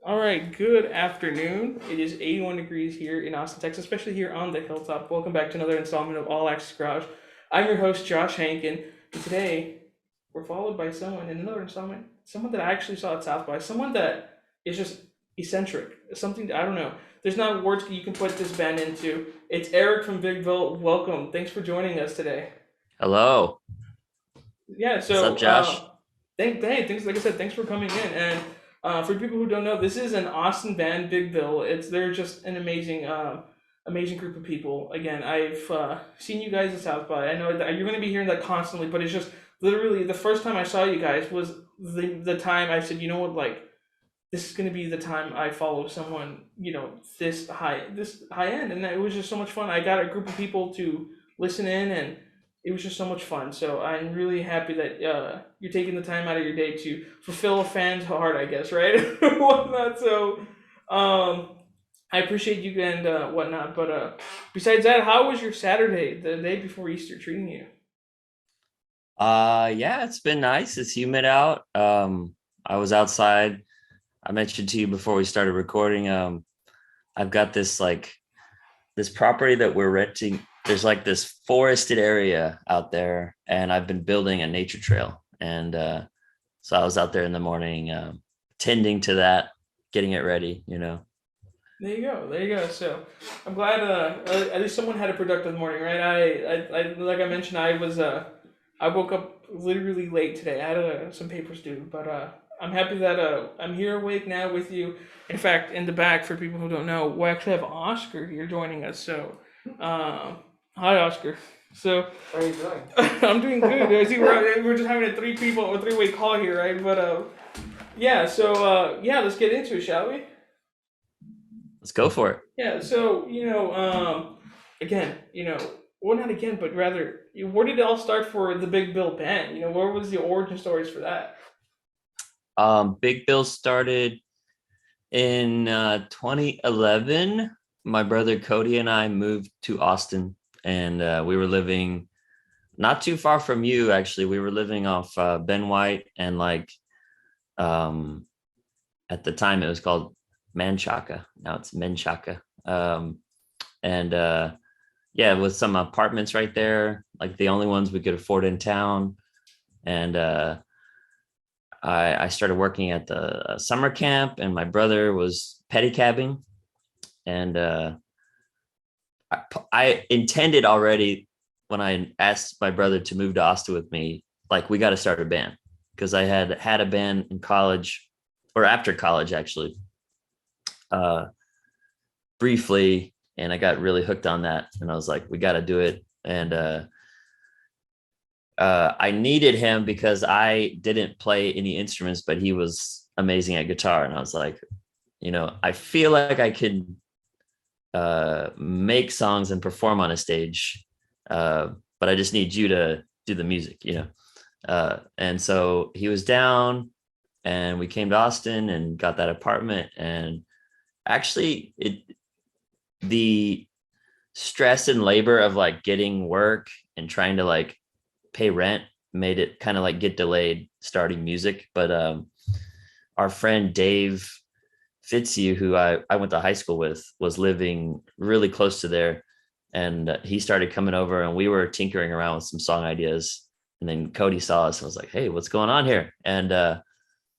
All right, good afternoon. It is 81 degrees here in Austin, Texas, especially here on the hilltop. Welcome back to another installment of All Access Garage. I'm your host, Josh Hankin, and today we're followed by someone in another installment, someone that I actually saw at South by, someone that is just eccentric, something that I don't know. There's not words you can put this band into. It's Eric from Bigville. Welcome. Thanks for joining us today. Hello. Yeah, What's up, so Josh? thanks. Like I said, thanks for coming in. And for people who don't know, this is an Austin band, Big Bill. They're just an amazing group of people. Again, I've seen you guys at South by. I know that you're going to be hearing that constantly, but it's just literally the first time I saw you guys was the time I said, you know what, like this is going to be the time I follow someone, this high end, and it was just so much fun. I got a group of people to listen in, and it was just so much fun. So I'm really happy that you're taking the time out of your day to fulfill a fan's heart, I guess, right? Whatnot. So I appreciate you and whatnot. But besides that, how was your Saturday, the day before Easter, treating you? Yeah, it's been nice. It's humid out. I was outside. I mentioned to you before we started recording. I've got this property that we're renting. There's like this forested area out there, and I've been building a nature trail. And so I was out there in the morning, tending to that, getting it ready. There you go. There you go. So I'm glad at least someone had a productive morning, right? I like I mentioned, I woke up literally late today. I had some papers due, but I'm happy that I'm here awake now with you. In fact, in the back, for people who don't know, we actually have Oscar here joining us. So, hi, Oscar. So, How are you doing? I'm doing good. I see we're just having a three-way call here, right? But yeah. So yeah, let's get into it, shall we? Let's go for it. Yeah, so again, well, not again, but rather, where did it all start for the Big Bill Band? Where was the origin stories for that? Big Bill started in 2011. My brother Cody and I moved to Austin, and we were living not too far from you. Actually, we were living off Ben White, and um, at the time it was called Manchaca. Now it's Menchaca. And yeah, with some apartments right there, like the only ones we could afford in town. And I started working at the summer camp, and my brother was pedicabbing. And I intended already, when I asked my brother to move to Austin with me, like, we got to start a band, because I had a band in college, or after college actually, uh, briefly, and I got really hooked on that, and I was like, we got to do it. And I needed him because I didn't play any instruments, but he was amazing at guitar, and I was like, I feel like I can make songs and perform on a stage, but I just need you to do the music. And so he was down, and we came to Austin and got that apartment. And actually, the stress and labor of like getting work and trying to like pay rent made it kind of like get delayed starting music. But our friend Dave Fitzhugh, who I went to high school with, was living really close to there. And he started coming over, and we were tinkering around with some song ideas. And then Cody saw us and was like, hey, what's going on here? And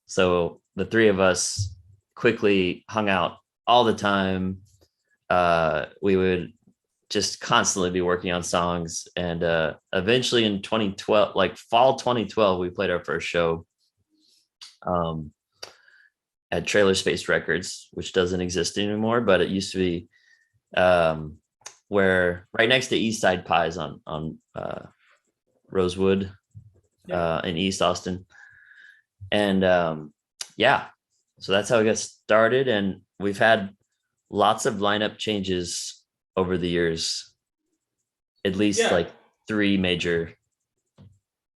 so the three of us quickly hung out all the time. We would just constantly be working on songs. And eventually in 2012, like fall 2012, we played our first show um, at Trailer Space Records, which doesn't exist anymore, but it used to be, where right next to East Side Pies on Rosewood Yeah. in East Austin. And yeah, so that's how it got started. And we've had lots of lineup changes over the years, at least Yeah. like three major,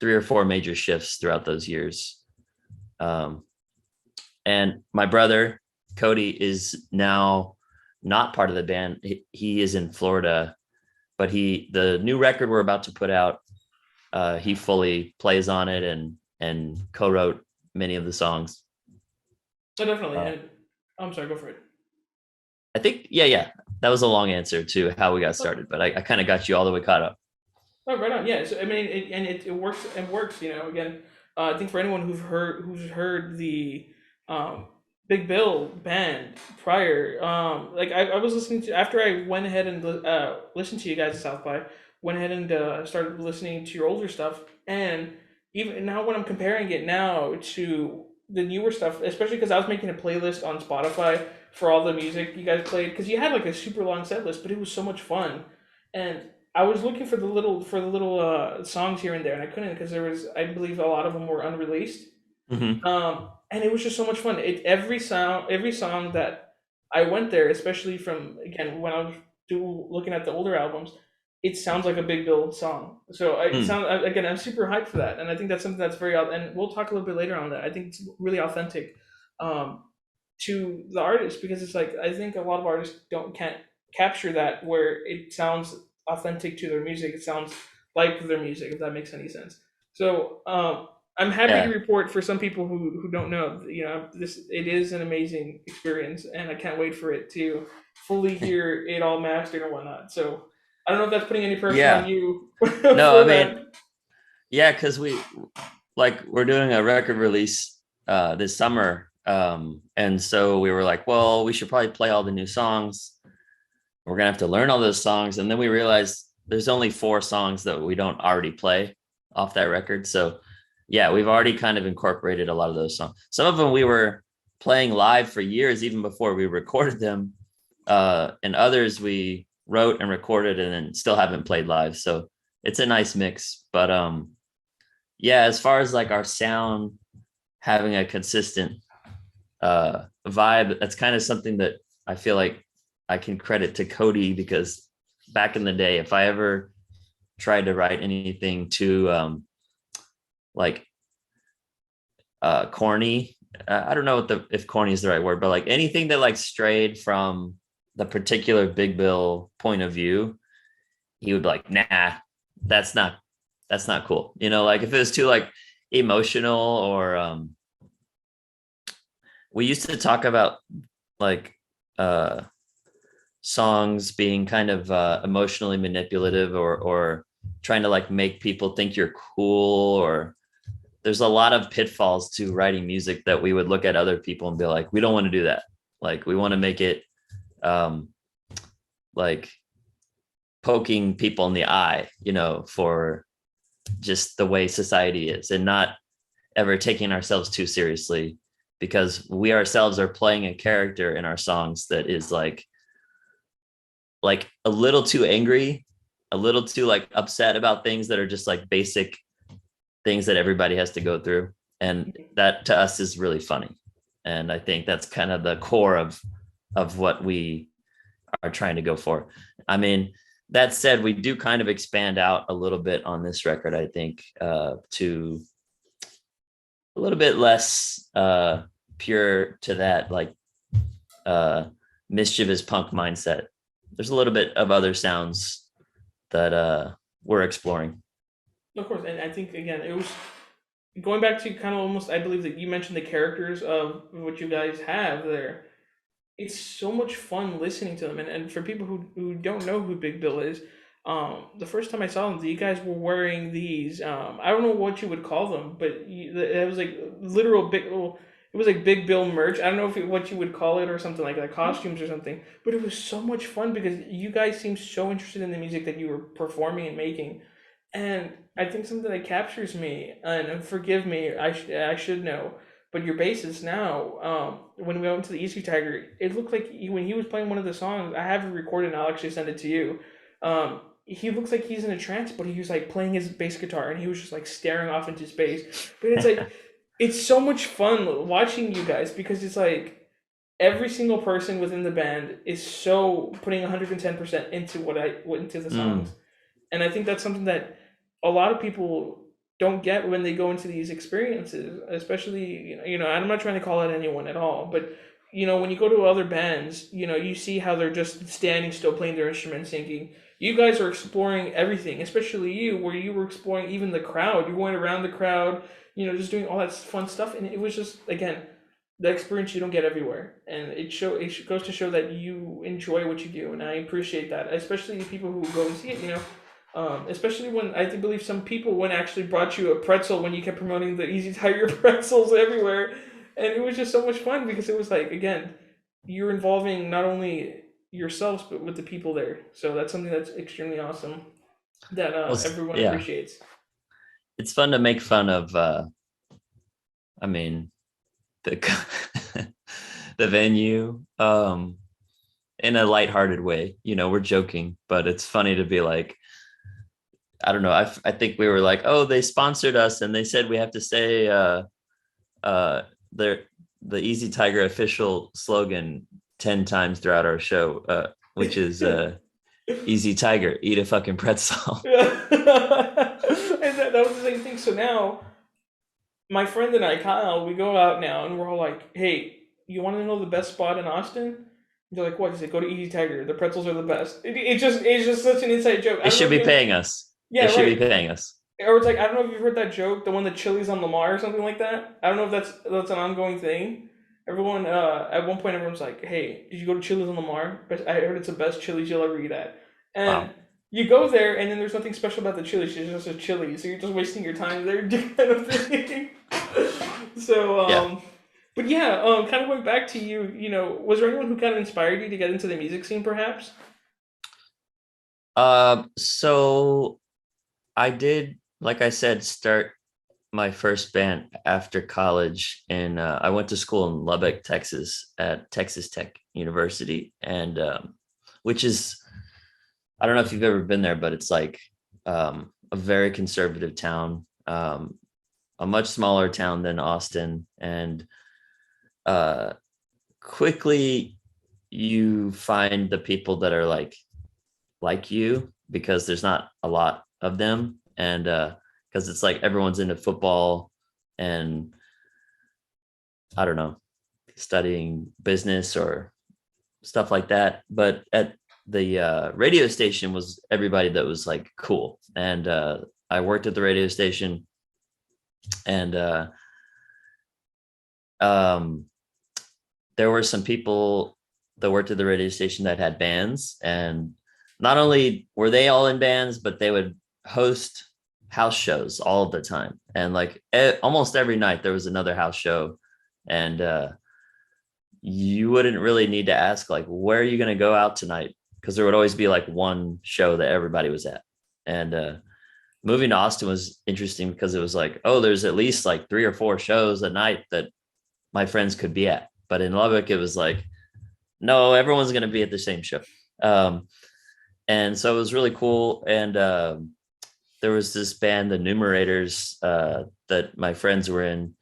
3 or 4 major shifts throughout those years. Um, and my brother Cody is now not part of the band. He is in Florida, but the new record we're about to put out, he fully plays on it and co-wrote many of the songs. So definitely. Uh, And I'm sorry, go for it. I think, yeah, yeah. That was a long answer to how we got Okay. started, but I kind of got you all the way caught up. Oh, right on. Yeah. So, I mean, it works. It works. You know, again, I think for anyone who's heard the um, Big Bill band prior, like I was listening to after I went ahead and listened to you guys at South by, went ahead and started listening to your older stuff, and even now when I'm comparing it now to the newer stuff, especially because I was making a playlist on Spotify for all the music you guys played, because you had like a super long set list, but it was so much fun, and I was looking for the little songs here and there, and I couldn't because there was, I believe, a lot of them were unreleased. Hmm. And it was just so much fun. Every song that I went there, especially from again when I was looking at the older albums, it sounds like a Big Bill song. So Mm. again, I'm super hyped for that, and I think that's something that's and we'll talk a little bit later on that. I think it's really authentic um, to the artist because it's like I think a lot of artists can't capture that where it sounds authentic to their music. It sounds like their music, if that makes any sense. So I'm happy to Yeah. report for some people who don't know, you know, this it is an amazing experience, and I can't wait for it to fully hear it all mastered and whatnot. So I don't know if that's putting any pressure on Yeah. you No, I for mean, that. yeah, because we're doing a record release this summer. And so we were like, well, we should probably play all the new songs. We're gonna have to learn all those songs. And then we realized there's only 4 songs that we don't already play off that record. So yeah, we've already kind of incorporated a lot of those songs. Some of them we were playing live for years, even before we recorded them. And others we wrote and recorded and then still haven't played live. So it's a nice mix. But yeah, as far as like our sound having a consistent vibe, that's kind of something that I feel like I can credit to Cody, because back in the day, if I ever tried to write anything too like corny, I don't know what the if corny is the right word, but like anything that like strayed from the particular Big Bill point of view, he would be like, nah, that's not that's not cool. You know, like if it was too like emotional or we used to talk about like uh songs being kind of emotionally manipulative or trying to like make people think you're cool, or there's a lot of pitfalls to writing music that we would look at other people and be like, we don't want to do that. Like we want to make it um like poking people in the eye, you know, for just the way society is, and not ever taking ourselves too seriously, because we ourselves are playing a character in our songs that is like a little too angry, a little too like upset about things that are just like basic things that everybody has to go through. And that to us is really funny. And I think that's kind of the core of what we are trying to go for. I mean, that said, we do kind of expand out a little bit on this record, I think, to a little bit less pure to that like uh mischievous punk mindset. There's a little bit of other sounds that we're exploring. Of course, and I think again it was going back to kind of almost. I believe that you mentioned the characters of what you guys have there. It's so much fun listening to them. And for people who don't know who Big Bill is, the first time I saw them, you guys were wearing these. I don't know what you would call them, but it was like literal big. Well, it was like Big Bill merch. I don't know if what you would call it or something like that, costumes or something. But it was so much fun because you guys seemed so interested in the music that you were performing and making, and I think something that captures me, and forgive me, I should know, but your bassist now, when we went to the Easy Tiger, it looked like when he was playing one of the songs, I have it recorded and I'll actually send it to you. He looks like he's in a trance, but he was like playing his bass guitar and he was just like staring off into space. But it's like, it's so much fun watching you guys because it's like every single person within the band is so putting 110% into into the songs, Mm. and I think that's something that a lot of people don't get when they go into these experiences, especially I'm not trying to call out anyone at all, but when you go to other bands, you see how they're just standing still playing their instrument singing. You guys are exploring everything, especially you, where you were exploring even the crowd. You're going around the crowd, just doing all that fun stuff, and it was just again the experience you don't get everywhere, and goes to show that you enjoy what you do, and I appreciate that, especially people who go and see it. Especially when I believe some people when actually brought you a pretzel when you kept promoting the Easy Tiger pretzels everywhere, and it was just so much fun because it was like again, you're involving not only yourselves but with the people there. So that's something that's extremely awesome that Well, everyone yeah, appreciates. it's fun to make fun of. I mean, the the venue in a lighthearted way. We're joking, but it's funny to be like, I don't know. I think we were like, oh, they sponsored us and they said we have to say uh, their the Easy Tiger official slogan 10 times throughout our show, which is Easy Tiger, eat a fucking pretzel. Yeah. And that was the same thing. So now my friend and I, Kyle, we go out now and we're all like, "Hey, you want to know the best spot in Austin?" They're like, "What?" He said, "Go to Easy Tiger. The pretzels are the best." It's just such an inside joke. I They don't know should if be you. paying us. They Yeah, should be right. paying us. Or it's like I don't know if you've heard that joke, the one that Chili's on Lamar or something like that. I don't know if that's an ongoing thing. Everyone at one point everyone's like, "Hey, did you go to Chili's on Lamar? I heard it's the best Chili's you'll ever eat at." And Wow. you go there, and then there's nothing special about the Chili's. It's just a Chili, so you're just wasting your time there, kind of thing. So, Yeah. but yeah, kind of going back to you. Was there anyone who kind of inspired you to get into the music scene, perhaps? So I did, like I said, start my first band after college, and I went to school in Lubbock, Texas, at Texas Tech University, and which is, I don't know if you've ever been there, but it's like a very conservative town, a much smaller town than Austin, and uh, quickly you find the people that are like you because there's not a lot of them, and because it's like everyone's into football and I don't know, studying business or stuff like that. But at the radio station was everybody that was like cool, and I worked at the radio station, and um, there were some people that worked at the radio station that had bands, and not only were they all in bands, but they would host house shows all the time, and like almost every night there was another house show, and you wouldn't really need to ask like, where are you going to go out tonight, because there would always be like one show that everybody was at. And moving to Austin was interesting because it was like, oh, there's at least like 3 or 4 shows a night that my friends could be at. But in Lubbock it was like, no, everyone's going to be at the same show. um, and so it was really cool. And there was this band, the Numerators, that my friends were in,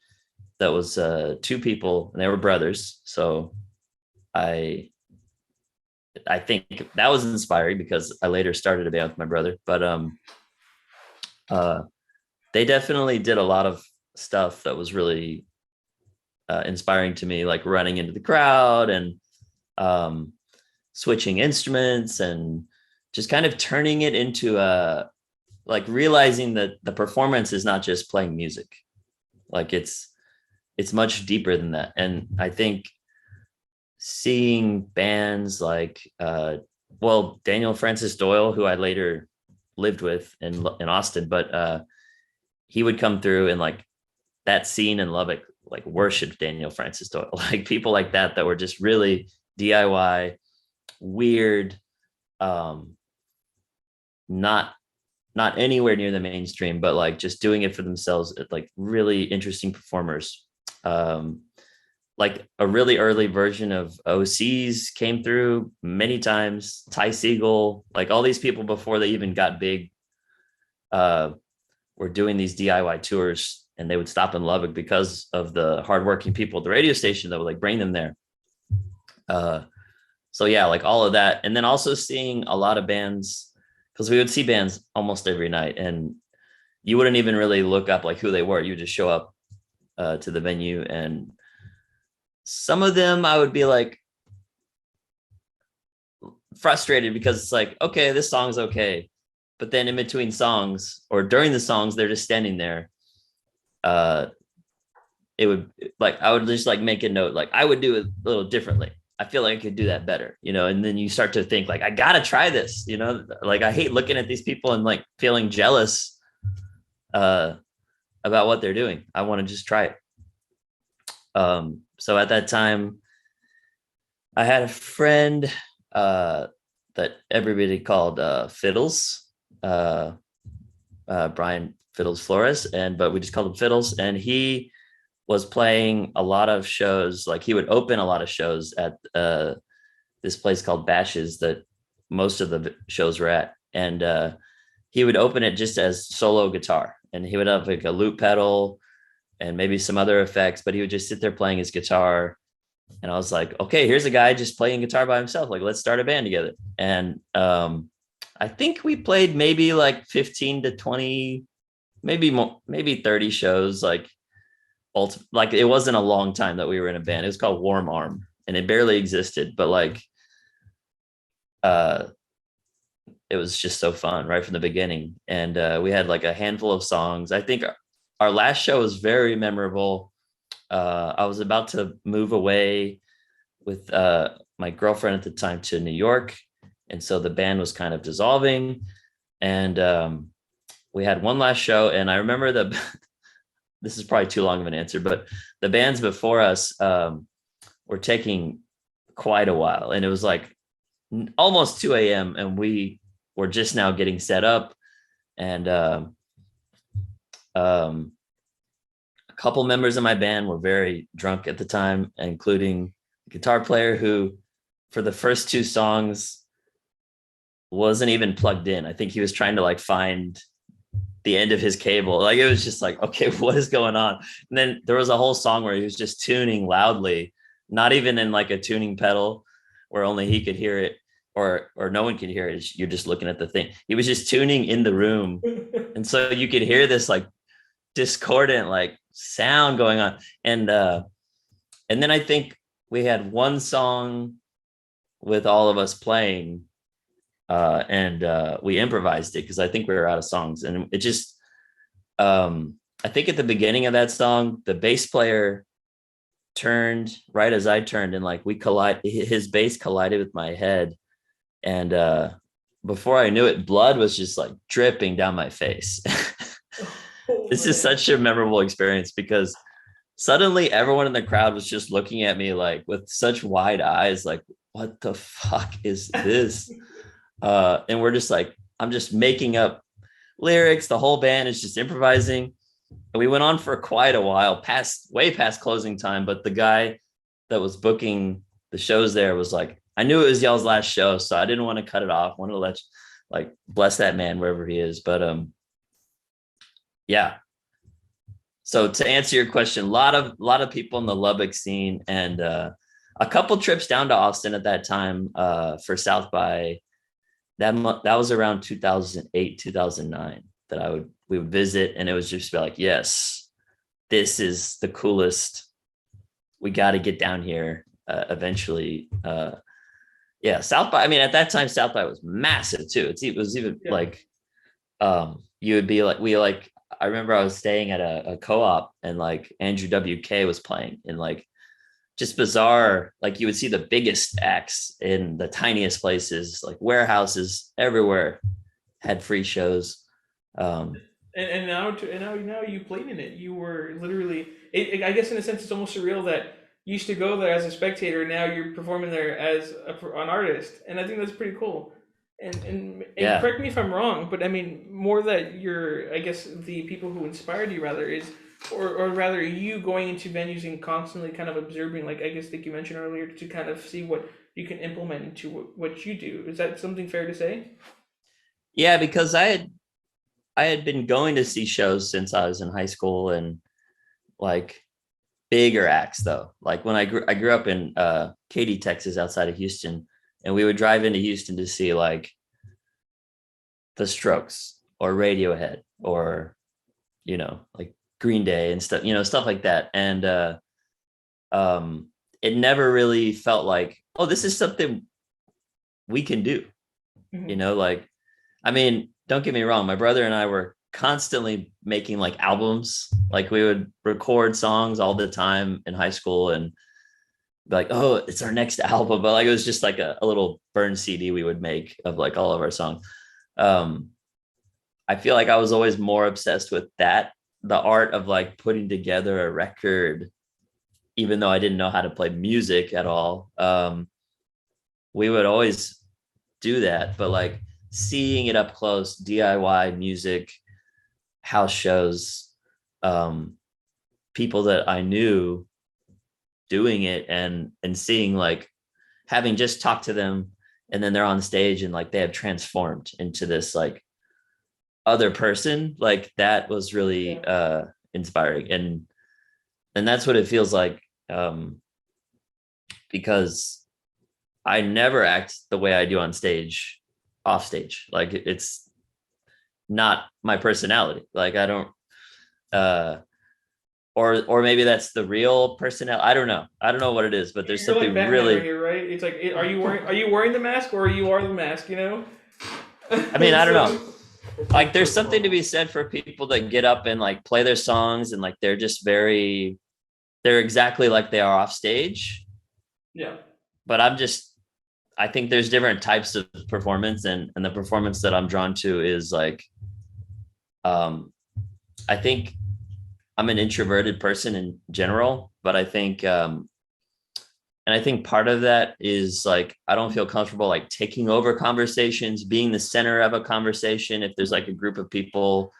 that was 2 people, and they were brothers. So I I think that was inspiring because I later started a band with my brother. But uh, they definitely did a lot of stuff that was really inspiring to me, like running into the crowd and um, switching instruments and just kind of turning it into a, like, realizing that the performance is not just playing music. Like it's much deeper than that. And I think seeing bands like well, Daniel Francis Doyle, who I later lived with in Austin, but he would come through, and like that scene in Lubbock like worshiped Daniel Francis Doyle. Like people like that were just really DIY, weird, um not not anywhere near the mainstream, but like just doing it for themselves, like really interesting performers. um like a really early version of OCs came through many times. Ty Siegel, like all these people before they even got big, uh, were doing these DIY tours, and they would stop in Lubbock because of the hardworking people at the radio station that would like bring them there. Uh, so yeah, like all of that, and then also seeing a lot of bands, because we would see bands almost every night, and you wouldn't even really look up like who they were. You would just show up to the venue, and some of them I would be like frustrated because it's like, okay, this song's okay, but then in between songs or during the songs they're just standing there, uh it would like I would just like make a note, like I would do it a little differently. I feel like I could do that better, and then you start to think like I gotta try this, like I hate looking at these people and like feeling jealous uh about what they're doing. I want to just try it. So at that time I had a friend uh that everybody called Fiddles, uh Brian Fiddles Flores, but we just called him Fiddles, and he was playing a lot of shows. Like he would open a lot of shows at this place called Bashes that most of the shows were at, and he would open it just as solo guitar, and he would have like a loop pedal and maybe some other effects, but he would just sit there playing his guitar. And I was like, okay, here's a guy just playing guitar by himself. Like, let's start a band together. And I think we played maybe like 15 to 20, maybe more, maybe 30 shows. Like it wasn't a long time that we were in a band. It was called Warm Arm, and it barely existed, but like uh it was just so fun right from the beginning. And we had like a handful of songs. I think our last show was very memorable. I was about to move away with my girlfriend at the time to New York, and so the band was kind of dissolving. And we had one last show, and I remember this is probably too long of an answer, but the bands before us were taking quite a while, and it was like almost 2 a.m. and we were just now getting set up. And a couple members of my band were very drunk at the time, including the guitar player, who for the first two songs wasn't even plugged in. I think he was trying to like find the end of his cable. Like it was just like, okay, what is going on? And then there was a whole song where he was just tuning loudly, not even in like a tuning pedal where only he could hear it, or no one could hear it. You're just looking at the thing. He was just tuning in the room. And so you could hear this like discordant like sound going on. And then I think we had one song with all of us playing, and we improvised it because I think we were out of songs. And it just I think at the beginning of that song, the bass player turned right as I turned, and like his bass collided with my head. And before I knew it, blood was just like dripping down my face. This is such a memorable experience because suddenly everyone in the crowd was just looking at me like with such wide eyes, like, what the fuck is this? And we're just like, I'm just making up lyrics. The whole band is just improvising. And we went on for quite a while, way past closing time. But the guy that was booking the shows there was like, I knew it was y'all's last show, so I didn't want to cut it off. I wanted to like bless that man wherever he is. But yeah. So to answer your question, a lot of people in the Lubbock scene, and a couple trips down to Austin at that time for South by. That was around 2008, 2009 that we would visit, and it was just be like, yes, this is the coolest. We got to get down here eventually. Yeah, South by. I mean, at that time, South by was massive too. It was even like you would be like I remember I was staying at a co-op, and like Andrew WK was playing, and like just bizarre. Like you would see the biggest acts in the tiniest places, like warehouses everywhere had free shows. And now you played in it. You were literally. I guess in a sense, it's almost surreal that you used to go there as a spectator. Now you're performing there as an artist, and I think that's pretty cool. And Yeah. correct me if I'm wrong, but I mean more that you're. I guess the people who inspired you rather is, or rather you going into venues and constantly kind of observing, like I guess like you mentioned earlier, to kind of see what you can implement into what you do. Is that something fair to say? Yeah, because I had been going to see shows since I was in high school, and like bigger acts though. Like when I grew up in Katy, Texas, outside of Houston, and we would drive into Houston to see like The Strokes or Radiohead or like Green Day and stuff, stuff like that. And it never really felt like, oh, this is something we can do. Mm-hmm. Like, I mean, don't get me wrong, my brother and I were constantly making like albums. Like we would record songs all the time in high school and be like, oh, it's our next album. But like it was just like a little burn CD we would make of like all of our songs. Um, I feel like I was always more obsessed with that, the art of like putting together a record, even though I didn't know how to play music at all. We would always do that, but like seeing it up close, DIY music, house shows, um, people that I knew doing it, and seeing like having just talked to them, and then they're on stage and like they have transformed into this like other person, like that was really Yeah. inspiring. And that's what it feels like, because I never act the way I do on stage off stage. Like it's not my personality. Like I don't uh or maybe that's the real personality. I don't know what it is, but there's You're like something Batman right really, here, right? It's like, are you wearing the mask or you are the mask? You know. I mean, I don't know. So Like there's something to be said for people that get up and like play their songs and like they're just very, they're exactly like they are off stage. yeah, But I think there's different types of performance, and the performance that I'm drawn to is like, um I think I'm an introverted person in general, but I think and I think part of that is like I don't feel comfortable like taking over conversations, being the center of a conversation. If there's like a group of people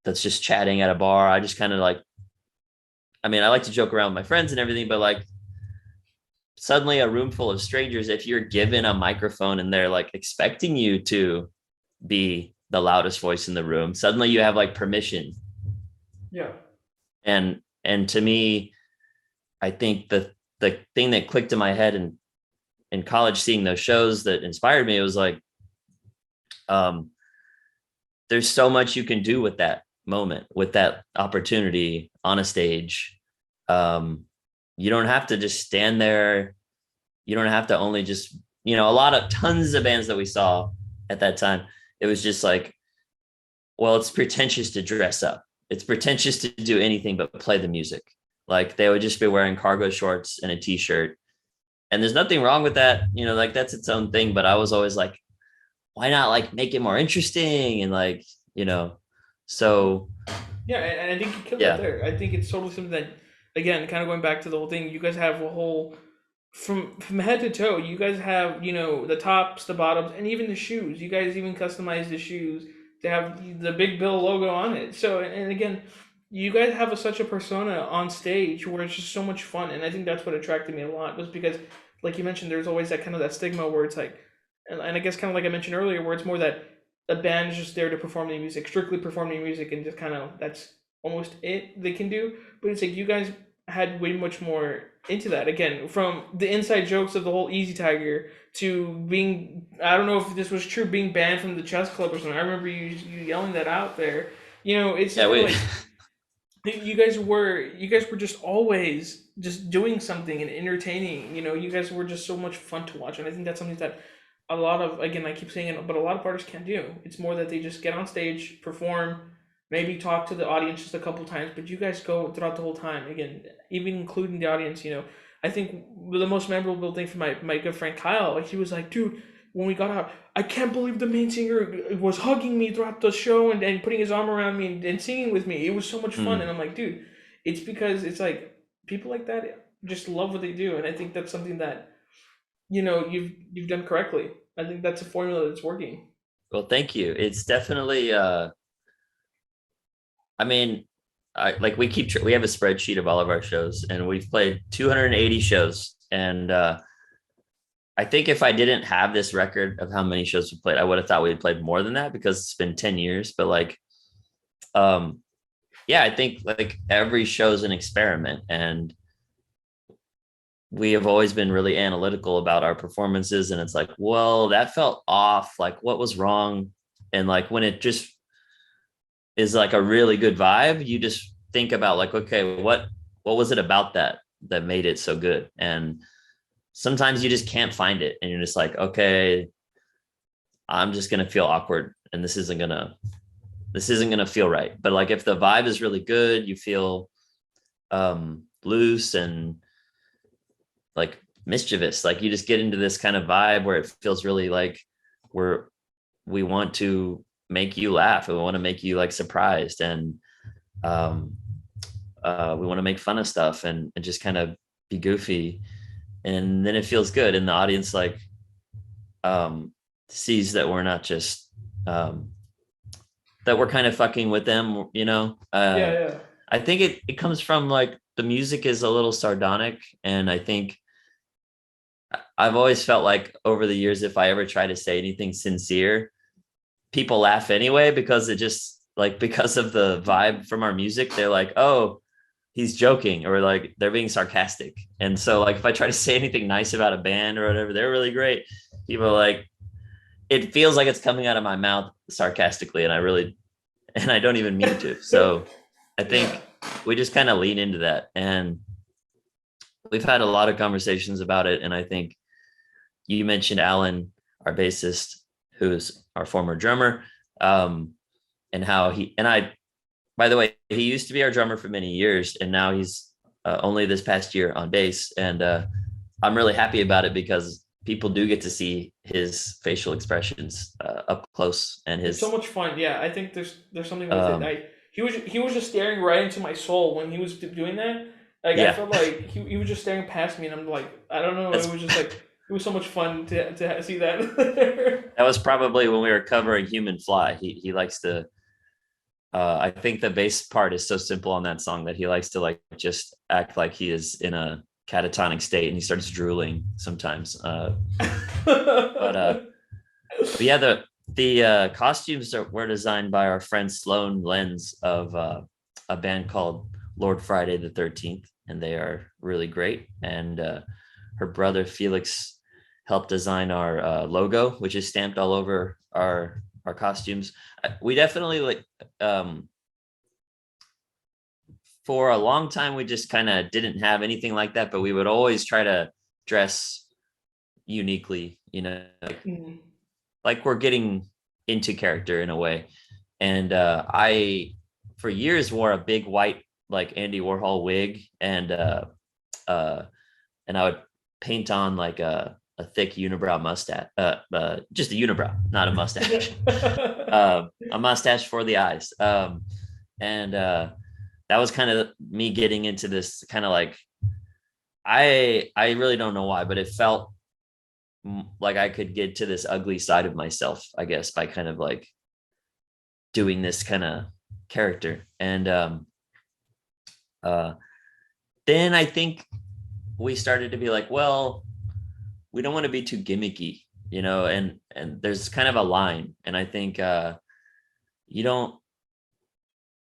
that's just chatting at a bar, I just kind of like, I mean, I like to joke around with my friends and everything, but like suddenly a room full of strangers, if you're given a microphone and they're like expecting you to be the loudest voice in the room, suddenly you have like permission. yeah, And to me, I think the thing that clicked in my head in college, seeing those shows that inspired me, it was like, um, there's so much you can do with that moment, with that opportunity on a stage. Um, you don't have to just stand there. You don't have to only just, a lot of tons of bands that we saw at that time. It was just like, well, it's pretentious to dress up. It's pretentious to do anything but play the music. Like they would just be wearing cargo shorts and a t-shirt. And there's nothing wrong with that. Like that's its own thing. But I was always like, why not like make it more interesting? And like, so yeah. And I think you killed that yeah. there. I think it's totally something that, again, kind of going back to the whole thing. You guys have a whole from head to toe. You guys have the tops, the bottoms, and even the shoes. You guys even customize the shoes to have the Big Bill logo on it. So and again, you guys have such a persona on stage where it's just so much fun. And I think that's what attracted me a lot was because, like you mentioned, there's always that kind of that stigma where it's like, and I guess kind of like I mentioned earlier, where it's more that a band is just there to perform the music, strictly perform the music, and just kind of that's almost it they can do. But it's like you guys had way much more into that. Again, from the inside jokes of the whole Easy Tiger to being, I don't know if this was true, being banned from the chess club or something. I remember you yelling that out there. It's just Yeah, kind of we like you guys were just always just doing something and entertaining. You guys were just so much fun to watch, and I think that's something that a lot of, again, I keep saying it, but a lot of artists can't do. It's more that they just get on stage, perform, maybe talk to the audience just a couple times, but you guys go throughout the whole time. Again, even including the audience. I think the most memorable thing for my good friend Kyle, like he was like, dude, when we got out, I can't believe the main singer was hugging me throughout the show and putting his arm around me and singing with me. It was so much fun. And mm, I'm like, dude, it's because it's like people like that just love what they do. And I think that's something that, you've done correctly. I think that's a formula that's working. well, thank you. It's definitely I mean, we have a spreadsheet of all of our shows, and we've played 280 shows. And I think if I didn't have this record of how many shows we played, I would have thought we'd played more than that because it's been 10 years. But like, um, yeah, I think like every show is an experiment, and we have always been really analytical about our performances. And it's like, well, that felt off. Like, what was wrong? And like when it just is like a really good vibe, you just think about like, okay, what was it about that made it so good? And sometimes you just can't find it, and you're just like, okay, I'm just gonna feel awkward, and this isn't gonna this isn't going to feel right. But like if the vibe is really good, you feel loose and like mischievous, like you just get into this kind of vibe where it feels really like we're we want to make you laugh, we want to make you like surprised, and um we want to make fun of stuff and just kind of be goofy, and then it feels good and the audience like um sees that we're not just um that we're kind of fucking with them, you know. Yeah, yeah. I think it comes from like the music is a little sardonic, and I think I've always felt like over the years, if I ever try to say anything sincere, people laugh anyway because it just like because of the vibe from our music, they're like, oh, he's joking, or like they're being sarcastic. And so like if I try to say anything nice about a band or whatever, they're really great. People are like, it feels like it's coming out of my mouth sarcastically, and I don't even mean to. So I Yeah. think we just kind of lean into that, and we've had a lot of conversations about it. And I think you mentioned Alan, our bassist, who's our former drummer, and how he and I. By the way, he used to be our drummer for many years, and now he's only this past year on bass. And I'm really happy about it because people do get to see his facial expressions up close and It's so his. much fun. Yeah, I think there's something with it. Um, I he was just staring right into my soul when he was doing that. Like I yeah, felt like he was just staring past me, and I'm like, I don't know. It that's was just like it was so much fun to see that. that was probably when we were covering Human Fly. He likes to. I think the bass part is so simple on that song that he likes to like just act like he is in a catatonic state, and he starts drooling sometimes. But but yeah, the costumes were designed by our friend Sloan Lenz of a band called Lord Friday the 13th, and they are really great. And her brother Felix helped design our logo, which is stamped all over our costumes. We definitely like for a long time we just kind of didn't have anything like that, but we would always try to dress uniquely, you know, Mhm. like we're getting into character in a way. And I for years wore a big white like Andy Warhol wig, uh and I would paint on like a thick unibrow mustache, just a unibrow, not a mustache. A mustache for the eyes. And that was kind of me getting into this kind of like I really don't know why, but it felt like I could get to this ugly side of myself, I guess, by kind of like doing this kind of character. And uh, then I think we started to be like, well, we don't want to be too gimmicky, you know, and there's kind of a line, and I think you don't.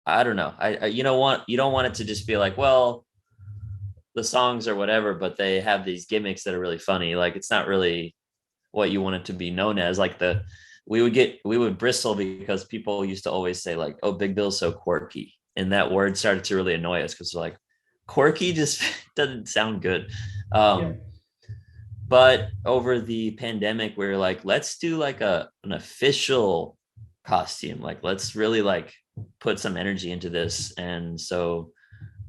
I don't know. You don't want it to just be like, well, the songs or whatever, but they have these gimmicks that are really funny. Like it's not really what you want it to be known as. Like we would bristle because people used to always say like, oh, Big Bill's so quirky. And that word started to really annoy us because like quirky just doesn't sound good. Yeah. Um, but over the pandemic, we were like, let's do like an official costume. Like let's really like put some energy into this. And so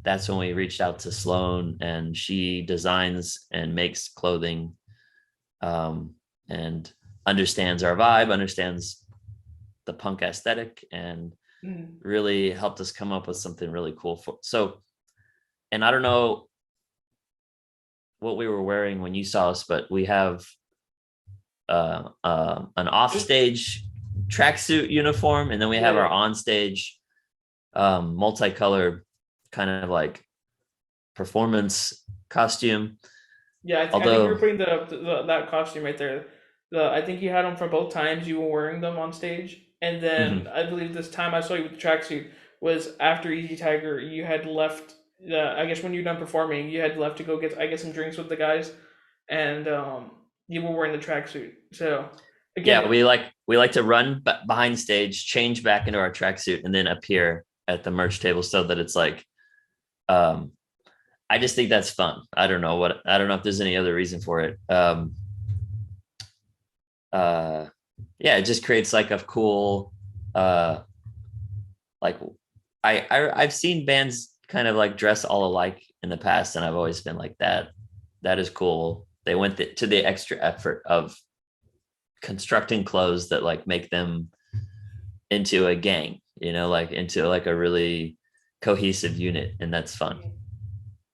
that's when we reached out to Sloan, and she designs and makes clothing, and understands our vibe, understands the punk aesthetic, and Mhm. really helped us come up with something really cool for. So, and I don't know what we were wearing when you saw us, but we have an offstage tracksuit uniform, and then we Yeah, have our yeah. onstage multicolored kind of like performance costume. Yeah, I think you were Although, putting that costume right there. I think you had them for both times you were wearing them on stage, and then mhm, I believe this time I saw you with the tracksuit was after Easy Tiger. You had left. I guess when you're done performing, you had left to go get I guess some drinks with the guys, and you were wearing the tracksuit. So yeah, again, we like to run behind stage, change back into our tracksuit, and then appear at the merch table so that it's like, um, I just think that's fun. I don't know if there's any other reason for it. Uh, yeah, it just creates like a cool, uh, like I've seen bands kind of like dress all alike in the past, and I've always been like that is cool. They went to the extra effort of constructing clothes that like make them into a gang, like into like a really cohesive unit, and that's fun.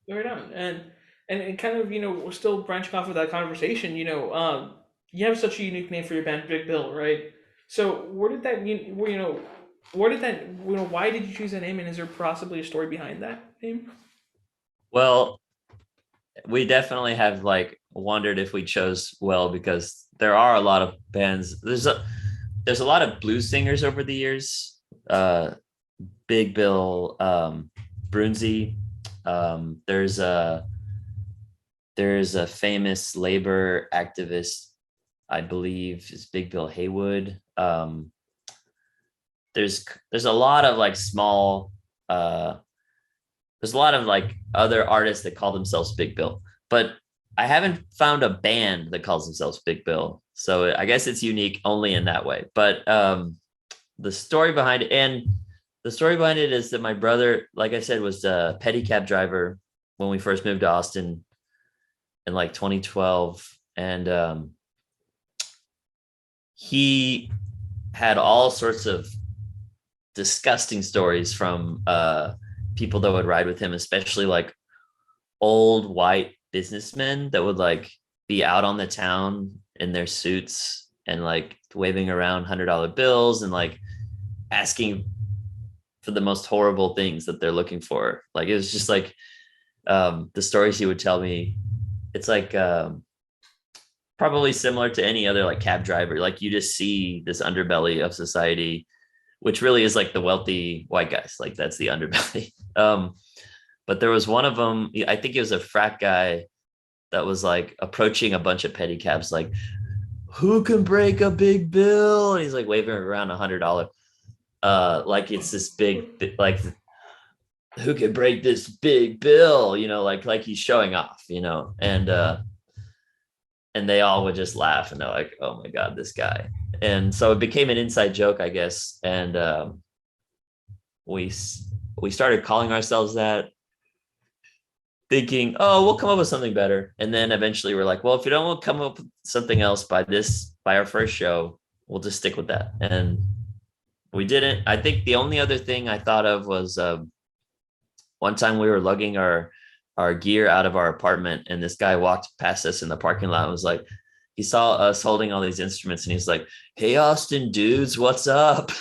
Right on. And kind of, we're still branching off of that conversation. You have such a unique name for your band, Big Bill, right? So where did that where did that why did you choose that name, and is there possibly a story behind that name? Well, we definitely have like wondered if we chose well, because there are a lot of bands. There's a lot of blues singers over the years. Big Bill, Brunzi. There's a famous labor activist, I believe, is Big Bill Haywood. There's a lot of like small uh there's a lot of like other artists that call themselves Big Bill, but I haven't found a band that calls themselves Big Bill. So I guess it's unique only in that way. But the story behind it, and the story behind it is that my brother, like I said, was a pedicab driver when we first moved to Austin in like 2012, and he had all sorts of disgusting stories from people that would ride with him, especially like old white businessmen that would like be out on the town in their suits and like waving around $100 bills and like asking for the most horrible things that they're looking for. Like it was just like the stories he would tell me. It's like probably similar to any other like cab driver. Like you just see this underbelly of society, which really is like the wealthy white guys. Like that's the underbelly. But there was one of them, I think he was a frat guy that was like approaching a bunch of pedicabs, like, who can break a big bill? And he's like waving around $100. Like it's this big, like, who can break this big bill? Like he's showing off, and they all would just laugh and they're like, oh my God, this guy. And so it became an inside joke, I guess. And we we started calling ourselves that, thinking, oh, we'll come up with something better. And then eventually we're like, well, if you don't come up with something else by our first show, we'll just stick with that. And we didn't. I think the only other thing I thought of was one time we were lugging our gear out of our apartment, and this guy walked past us in the parking lot and was like, he saw us holding all these instruments, and he's like, hey, Austin dudes, what's up?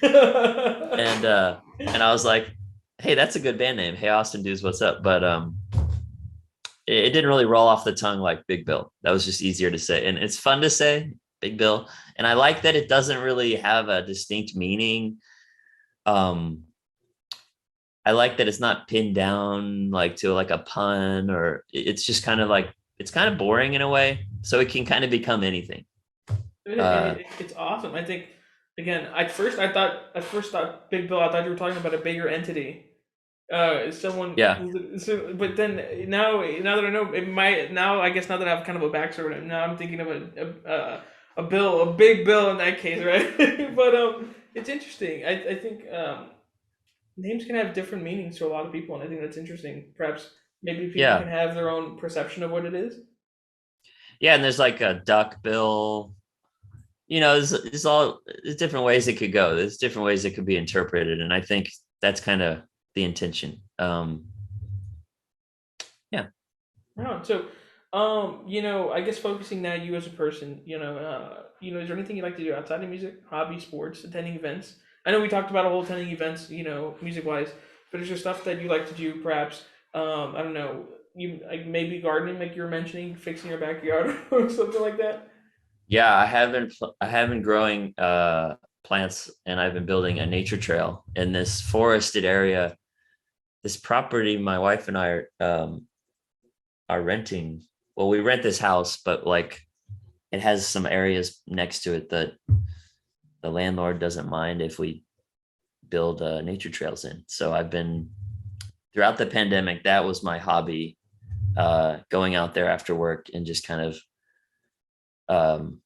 And I was like, hey, that's a good band name. Hey, Austin dudes, what's up? But it didn't really roll off the tongue like Big Bill. That was just easier to say. And it's fun to say, Big Bill. And I like that it doesn't really have a distinct meaning. Um, I like that it's not pinned down like to like a pun, or it's just kind of like, it's kind of boring in a way. So it can kind of become anything. Uh, It's awesome. I think again, at first thought Big Bill. I thought you were talking about a bigger entity. Someone, yeah. so, but then now that I know, it might now. I guess now that I have kind of a backstory, now I'm thinking of a bill, a big bill in that case, right? But it's interesting. I think names can have different meanings to a lot of people, and I think that's interesting. Perhaps maybe people can Yeah. have their own perception of what it is. Yeah. And there's like a duck bill. There's different ways it could go. There's different ways it could be interpreted. And I think that's kind of the intention. Yeah. No, so I guess focusing now you as a person, is there anything you like to do outside of music, hobby, sports, attending events? I know we talked about a whole attending events, music wise, but is there stuff that you like to do? Perhaps, I don't know, you like maybe gardening, like you were mentioning, fixing your backyard or something like that. Yeah. I have been growing plants, and I've been building a nature trail in this forested area. This property my wife and I are renting. Well, we rent this house, but like it has some areas next to it that the landlord doesn't mind if we build nature trails in. So I've been, throughout the pandemic, that was my hobby, going out there after work and just kind of um,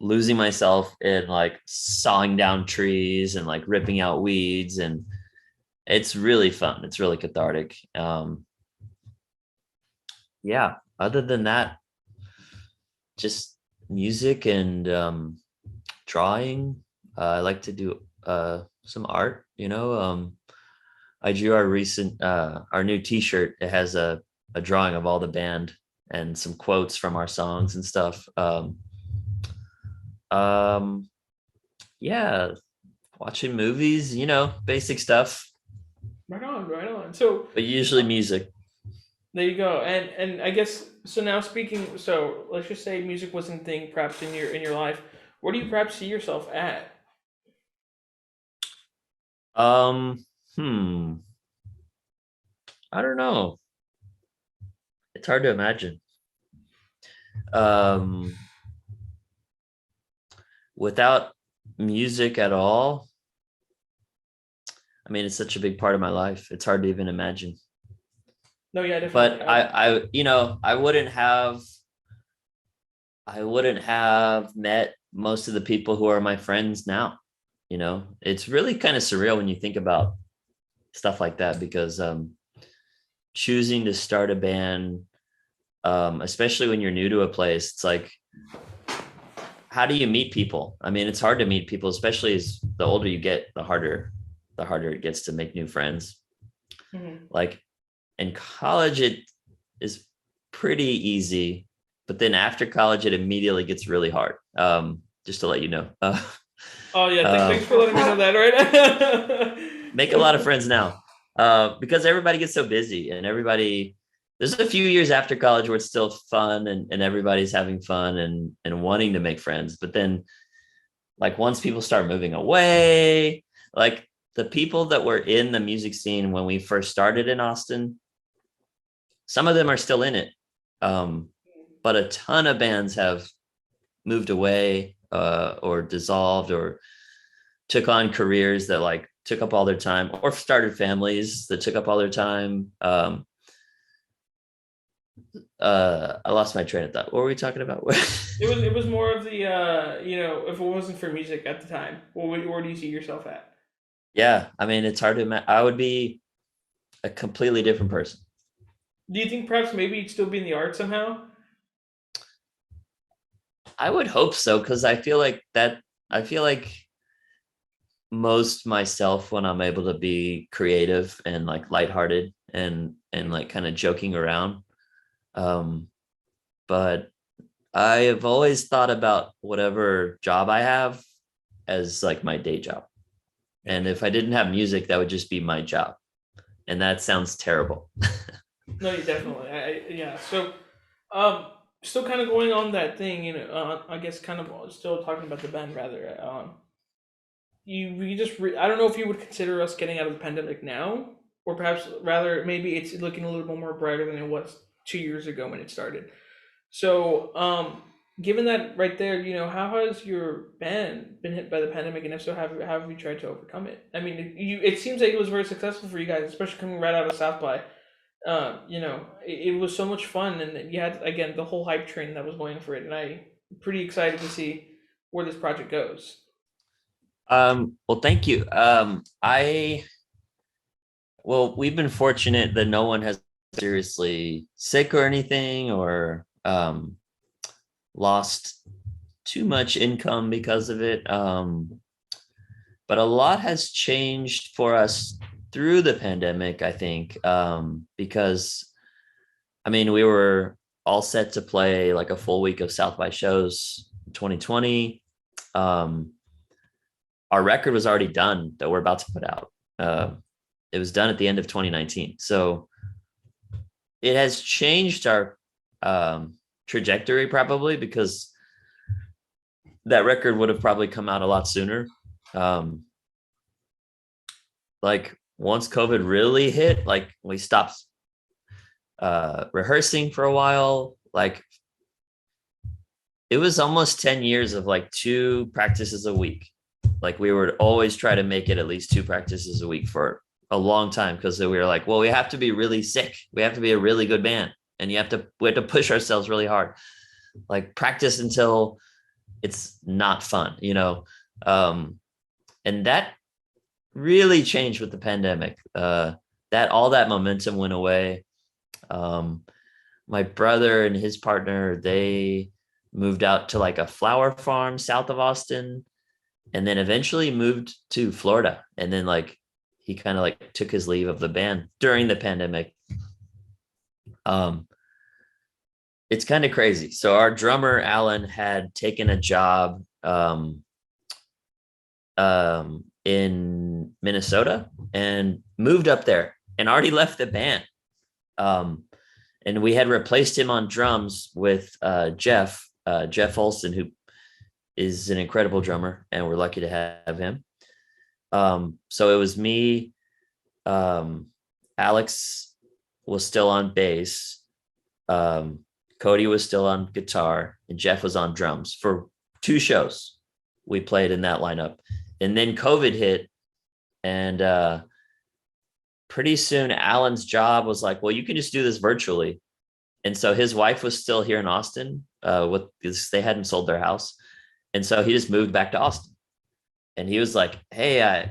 losing myself in like sawing down trees and like ripping out weeds, and it's really fun. It's really cathartic. Yeah. Other than that, just music and drawing. I like to do some art. I drew our new T-shirt. It has a drawing of all the band and some quotes from our songs and stuff. Um, yeah, watching movies, basic stuff, Right on, right on. So but usually music. there you go. And I guess so. Now speaking, so let's just say music wasn't a thing, perhaps in your life. Where do you perhaps see yourself at? Um, hmm, I don't know. It's hard to imagine. Um, Without music at all, I mean, it's such a big part of my life. It's hard to even imagine. No, yeah, definitely. But I wouldn't have met most of the people who are my friends now. It's really kind of surreal when you think about stuff like that, because choosing to start a band, especially when you're new to a place, it's like, how do you meet people? I mean, it's hard to meet people, especially as the older you get, the harder it gets to make new friends. Mhm. Like in college, it is pretty easy, but then after college, it immediately gets really hard. Just to let you know. Oh yeah, thanks um, for letting me know that. Right. make a lot of friends now, because everybody gets so busy, and everybody, there's a few years after college where it's still fun, and everybody's having fun and wanting to make friends. But then, like, once people start moving away, like the people that were in the music scene when we first started in Austin, some of them are still in it. Um, but a ton of bands have moved away, or dissolved, or took on careers that like took up all their time, or started families that took up all their time. I lost my train of thought. What were we talking about? it was more of the if it wasn't for music at the time, where do you see yourself at? Yeah, I mean, it's hard to imagine. I would be a completely different person. Do you think perhaps maybe you'd still be in the art somehow? I would hope so, because I feel like most myself when I'm able to be creative and like lighthearted and like kind of joking around. Um, but I have always thought about whatever job I have as like my day job. And if I didn't have music, that would just be my job. And that sounds terrible. No, you definitely. Yeah. So, um, still kind of going on that thing, I guess kind of still talking about the band rather. I don't know if you would consider us getting out of the pandemic now, or perhaps rather maybe it's looking a little bit more brighter than it was 2 years ago when it started. So, given that right there, how has your band been hit by the pandemic, and if so, have you tried to overcome it? I mean, it seems like it was very successful for you guys, especially coming right out of South by. It was so much fun, and you had again the whole hype train that was going for it, and I'm pretty excited to see where this project goes. Well, thank you. Well, we've been fortunate that no one has seriously sick or anything, or lost too much income because of it. But a lot has changed for us through the pandemic, I think, because I mean, we were all set to play like a full week of South by shows 2020. Um, our record was already done that we're about to put out. It was done at the end of 2019. So it has changed our trajectory, probably, because that record would have probably come out a lot sooner. Um, like once COVID really hit, like we stopped rehearsing for a while. Like it was almost 10 years of like 2 practices a week. Like we would always try to make it at least 2 practices a week for a long time, because we were like, well, we have to be really sick. We have to be a really good band. And we have to push ourselves really hard. Like practice until it's not fun, you know. um and that really changed with the pandemic. That all that momentum went away. um my brother and his partner, they moved out to like a flower farm south of Austin, and then eventually moved to Florida. And then like he kind of like took his leave of the band during the pandemic. um it's kind of crazy. So our drummer Alan had taken a job in Minnesota and moved up there and already left the band. Um, and we had replaced him on drums with Jeff Olson, who is an incredible drummer, and we're lucky to have him. So it was me. Um, Alex was still on bass. Um, Cody was still on guitar, and Jeff was on drums for 2 shows. We played in that lineup, and then COVID hit, and pretty soon Alan's job was like, well, you can just do this virtually. And so his wife was still here in Austin, with because they hadn't sold their house. And so he just moved back to Austin. And he was like, hey,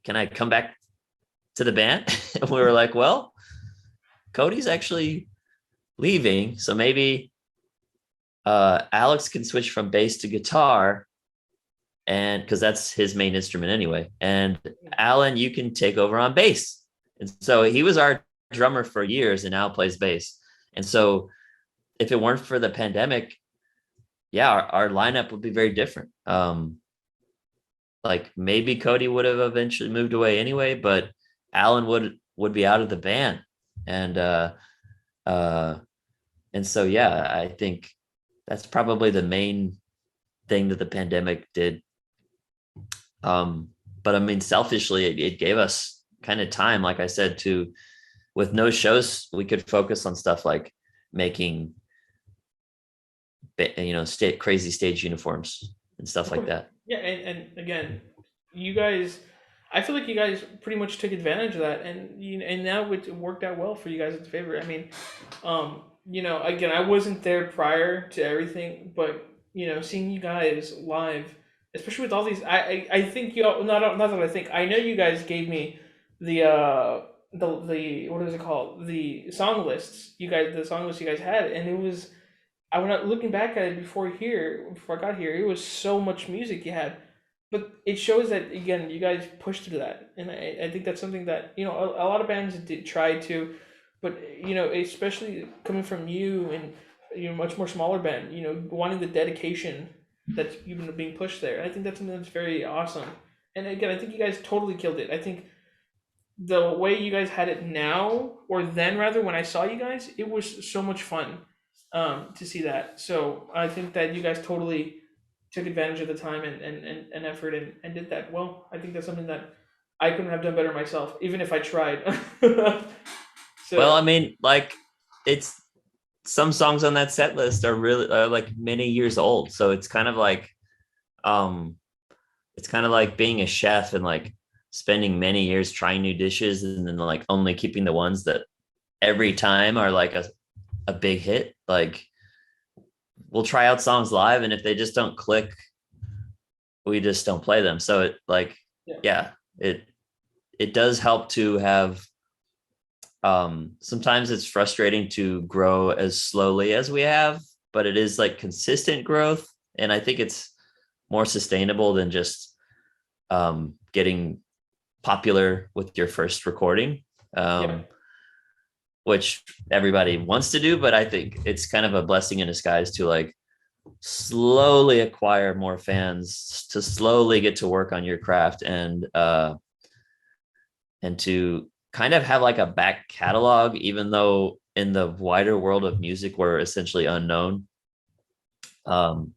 can I come back to the band? And we were like, well, Cody's actually leaving. So maybe Alex can switch from bass to guitar, and because that's his main instrument anyway. And Alan, you can take over on bass. And so he was our drummer for years and now plays bass. And so if it weren't for the pandemic, yeah, our lineup would be very different. Like maybe Cody would have eventually moved away anyway, but Alan would be out of the band. And uh and so yeah, I think that's probably the main thing that the pandemic did. But I mean, selfishly, it gave us kind of time, like I said, to, with no shows, we could focus on stuff like making, crazy stage uniforms and stuff like that. Yeah, and again, you guys, I feel like you guys pretty much took advantage of that, and now it worked out well for you guys in favor. I mean, again, I wasn't there prior to everything, but seeing you guys live, especially with all these, I think you not that I think I know you guys gave me the the what is it called, the song lists, the song lists you guys had, and it was, I went out looking back at it before I got here. It was so much music you had, but it shows that again you guys pushed through that, and I think that's something that a lot of bands did try to, but especially coming from you and much more smaller band, wanting the dedication that's even being pushed there. I think that's something that's very awesome. And again, I think you guys totally killed it. I think the way you guys had it now, or then rather, when I saw you guys, it was so much fun to see that. So I think that you guys totally took advantage of the time and effort and did that well. I think that's something that I couldn't have done better myself, even if I tried. Well, I So mean, like, it's some songs on that set list are really like many years old. So um, it's kind of like being a chef and like spending many years trying new dishes and then like only keeping the ones that every time are like a big hit. Like we'll try out songs live, and if they just don't click, we just don't play them. So it like, yeah, yeah, it does help to have, sometimes it's frustrating to grow as slowly as we have, but it is like consistent growth. And I think it's more sustainable than just getting popular with your first recording, yeah, which everybody wants to do. But I think it's kind of a blessing in disguise to like slowly acquire more fans, to slowly get to work on your craft, and to kind of have like a back catalog, even though in the wider world of music we're essentially unknown, um,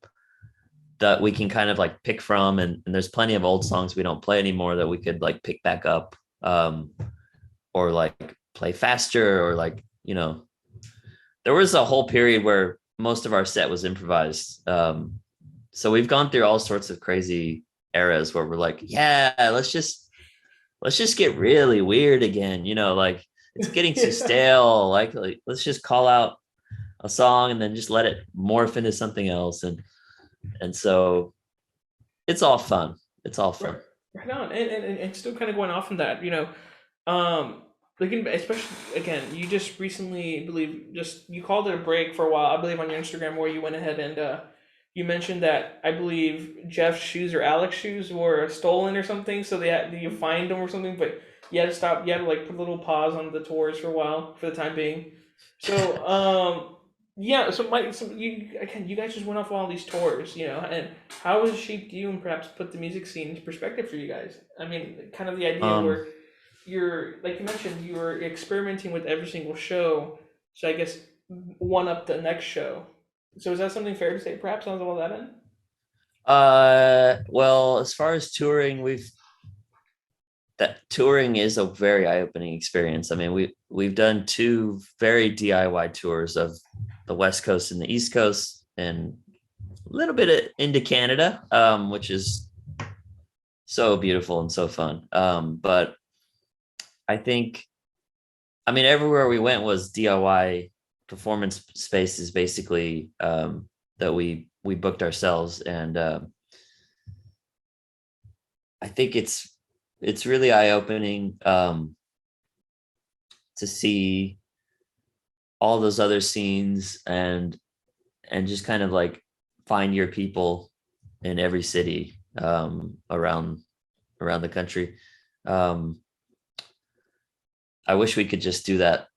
that we can kind of like pick from. And there's plenty of old songs we don't play anymore that we could like pick back up, or like play faster, or like, there was a whole period where most of our set was improvised. So we've gone through all sorts of crazy eras where we're like, yeah, let's just get really weird again, like it's getting too yeah. stale. Like let's just call out a song and then just let it morph into something else. And And so it's all fun. It's all Right, fun. right on, and still kind of going off from that, um, looking especially again, you just recently believe just you called it a break for a while, I believe on your Instagram where you went ahead and you mentioned that I believe Jeff's shoes or Alex's shoes were stolen or something, so they had you find them or something, but you had to stop, you had to like put a little pause on the tours for a while for the time being. So yeah, so you again, you guys just went off all these tours, and how has it shaped you and perhaps put the music scene into perspective for you guys? I mean, kind of the idea Um, where you're like you mentioned, you were experimenting with every single show, so I guess one up the next show. So is that something fair to say, perhaps on all that end? well, as far as touring, that touring is a very eye-opening experience. I mean, we've done two very DIY tours of the West Coast and the East Coast, and a little bit into Canada, which is so beautiful and so fun. But I think, I mean, everywhere we went was DIY performance spaces, basically, that we booked ourselves, and I think it's really eye opening, to see all those other scenes, and just kind of like find your people in every city, around the country. Um, I wish we could just do that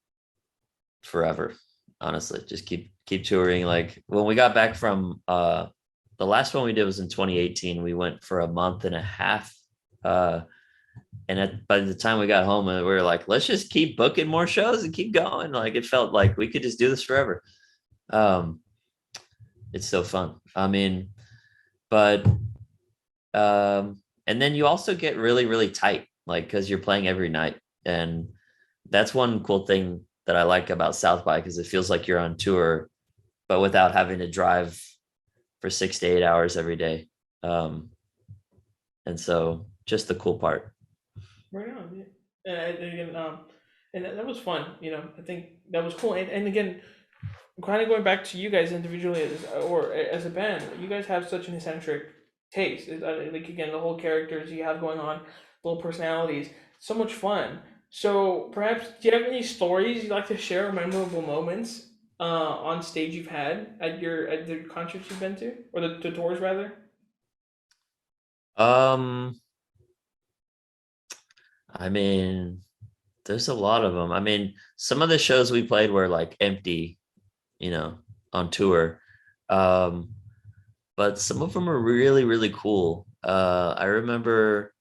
forever. Honestly, just keep touring. Like when we got back from the last one we did was in 2018. We went for a month and a half. Uh, by the time we got home, we were like, let's just keep booking more shows and keep going. Like it felt like we could just do this forever. Um, it's so fun. I mean, but and then you also get really, really tight, like because you're playing every night. And that's one cool thing that I like about South by, because it feels like you're on tour, but without having to drive for 6 to 8 hours every day. Um, and so just the cool part. Right on. Yeah. And that was fun. I think that was cool. And again, kind of going back to you guys individually or as a band, you guys have such an eccentric taste. Like again, the whole characters you have going on, little personalities, so much fun. So perhaps, do you have any stories you'd like to share, or memorable moments on stage you've had at the concerts you've been to, or the tours rather? Um, I mean, there's a lot of them. I mean, some of the shows we played were like empty, you know, on tour. Um, but some of them are really, really cool. I remember,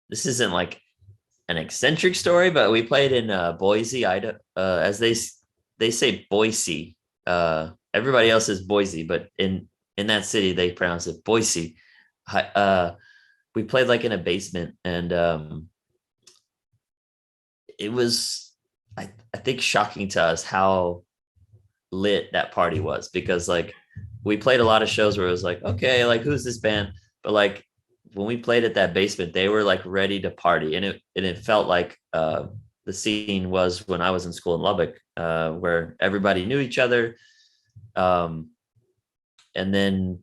this isn't like an eccentric story, but we played in Boise, Idaho. As they say Boise. Everybody else says Boise, but in that city they pronounce it Boise. We played like in a basement, and it was, I think, shocking to us how lit that party was, because like we played a lot of shows where it was like, okay, like who's this band? But like when we played at that basement, they were like ready to party. And it felt like the scene was when I was in school in Lubbock, where everybody knew each other. Um, and then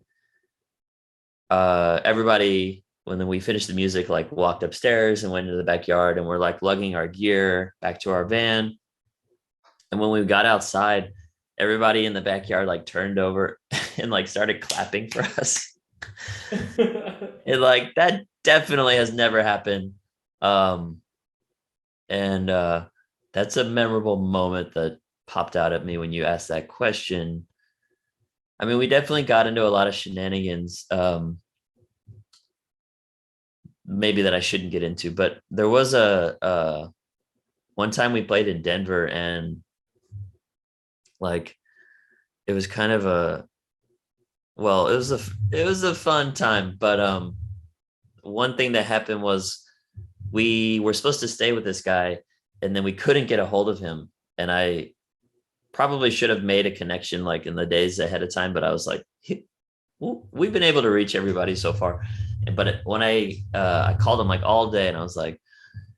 everybody, when then we finished the music, like walked upstairs and went into the backyard, and we're like lugging our gear back to our van. And when we got outside, everybody in the backyard like turned over and like started clapping for us. And like that definitely has never happened. Um, and that's a memorable moment that popped out at me when you asked that question. I mean, we definitely got into a lot of shenanigans, maybe that I shouldn't get into, but there was a one time we played in Denver, and like it was kind of a, well, it was a fun time, but one thing that happened was we were supposed to stay with this guy, and then we couldn't get a hold of him. And I probably should have made a connection like in the days ahead of time, but I was like, we've been able to reach everybody so far. But when I called him like all day, and I was like,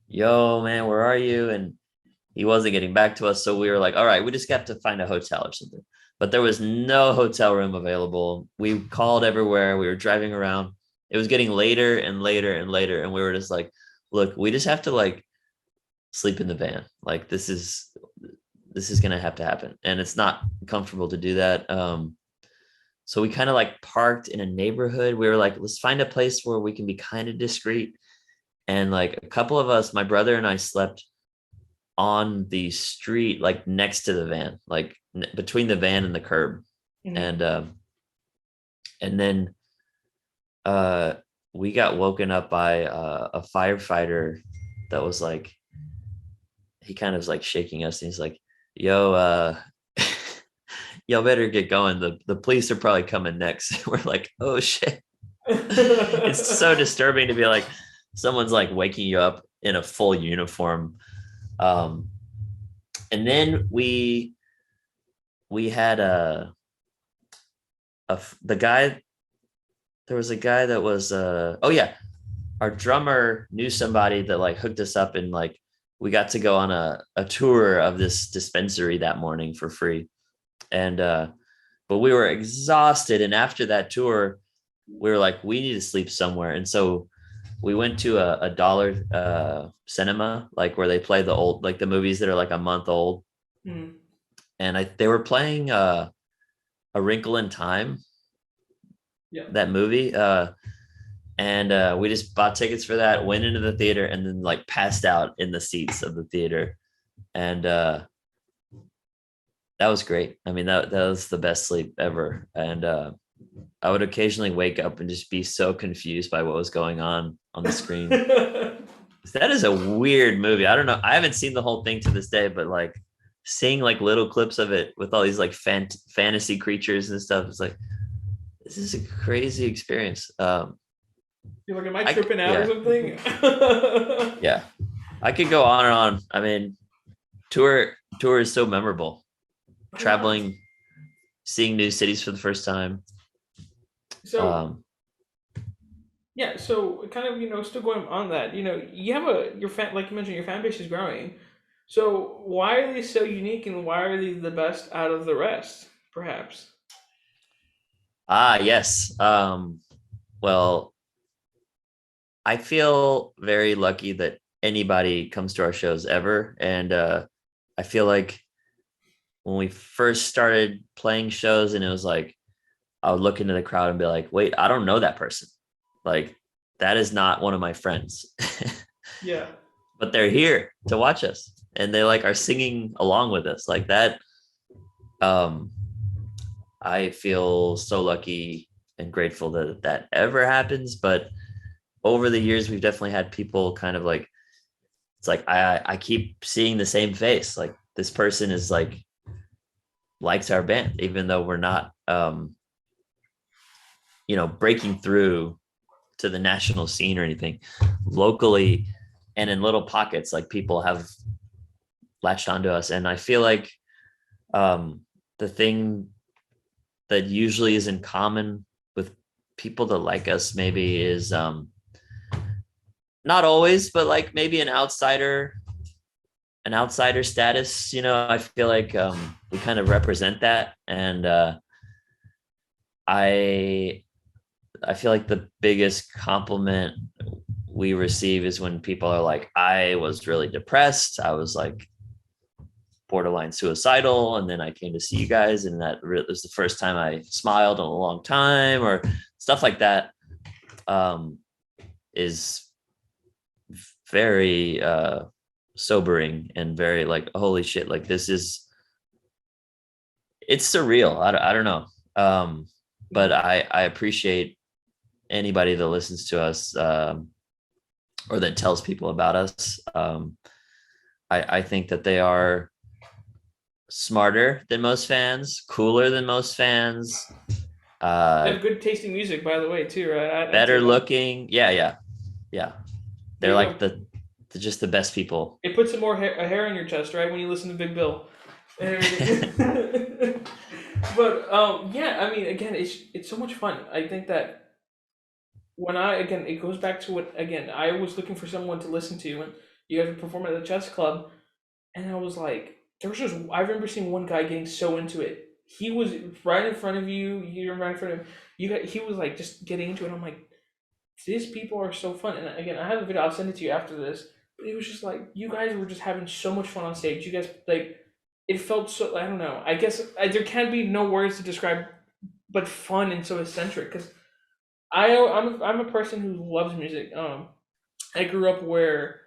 yo man, where are you? And he wasn't getting back to us, so we were like, all right, we just got to find a hotel or something. but there was no hotel room available. We called everywhere. We were driving around. It was getting later and later and later, and we were just like, look, we just have to like sleep in the van. Like this is gonna have to happen, and it's not comfortable to do that. So we kind of like parked in a neighborhood. We were like, let's find a place where we can be kind of discreet. And like a couple of us, my brother and I slept on the street, like next to the van, like between the van and the curb. Mhm. And then uh we got woken up by a firefighter that was like, he kind of was like shaking us, and he's like, yo, y'all better get going. The police are probably coming next. We're like, oh shit. It's so disturbing to be like, someone's like waking you up in a full uniform. Um, and then we had the guy. There was a guy that was oh yeah, our drummer knew somebody that like hooked us up, and like we got to go on a tour of this dispensary that morning for free. And but we were exhausted, and after that tour we were like, we need to sleep somewhere. And so we went to a dollar cinema, like where they play the old, like the movies that are like a month old. Mhm. And they were playing A Wrinkle in Time, Yeah. that movie. And we just bought tickets for that, went into the theater, and then like passed out in the seats of the theater. And that was great. I mean, that was the best sleep ever. And I would occasionally wake up and just be so confused by what was going on the screen. That is a weird movie. I don't know. I haven't seen the whole thing to this day, but like seeing like little clips of it with all these like fantasy creatures and stuff, it's like, this is a crazy experience. You're like, am I tripping out or Yeah, something? yeah. I could go on and on. I mean, tour is so memorable. Yeah. Traveling, seeing new cities for the first time. So Um, yeah, so kind of still going on that, you have your fan, like you mentioned, your fan base is growing. So why are they so unique, and why are they the best out of the rest? Perhaps. yes. Well, I feel very lucky that anybody comes to our shows ever. And I feel like when we first started playing shows, and it was like, I would look into the crowd and be like, wait, I don't know that person. Like, that is not one of my friends. Yeah. But they're here to watch us, and they like are singing along with us like that. Um, I feel so lucky and grateful that that ever happens. But over the years, we've definitely had people kind of like, it's like I keep seeing the same face. Like, this person is like, likes our band, even though we're not breaking through to the national scene or anything. Locally and in little pockets, like people have latched onto us. And I feel like the thing that usually is in common with people that like us maybe is not always, but like maybe an outsider status. I feel like we kind of represent that. And I I feel like the biggest compliment we receive is when people are like, I was really depressed. I was like borderline suicidal. And then I came to see you guys, and that was the first time I smiled in a long time, or stuff like that. Is very sobering, and very like, holy shit, like it's surreal. I don't know. But I appreciate anybody that listens to us, or that tells people about us. I think that they are smarter than most fans, cooler than most fans, They uh, have good tasting music, by the way, too, right? I'd say better that. looking. Yeah, yeah, yeah. They're They like just the best people. it puts some more a hair on your chest, right, when you listen to Big Bill and everything. But yeah, I mean, again, it's so much fun. I think that when again, it goes back to what, again, I was looking for someone to listen to when you guys were performing at the chess club, and I was like, there was just I remember seeing one guy getting so into it. he was right in front of you. You're right in front of him. He was like just getting into it. I'm like, these people are so fun. And again, I have a video. I'll send it to you after this. But it was just like you guys were just having so much fun on stage. You guys like it felt so. I don't know. I guess there can be no words to describe, but fun and so eccentric. Because I'm a person who loves music. I grew up where,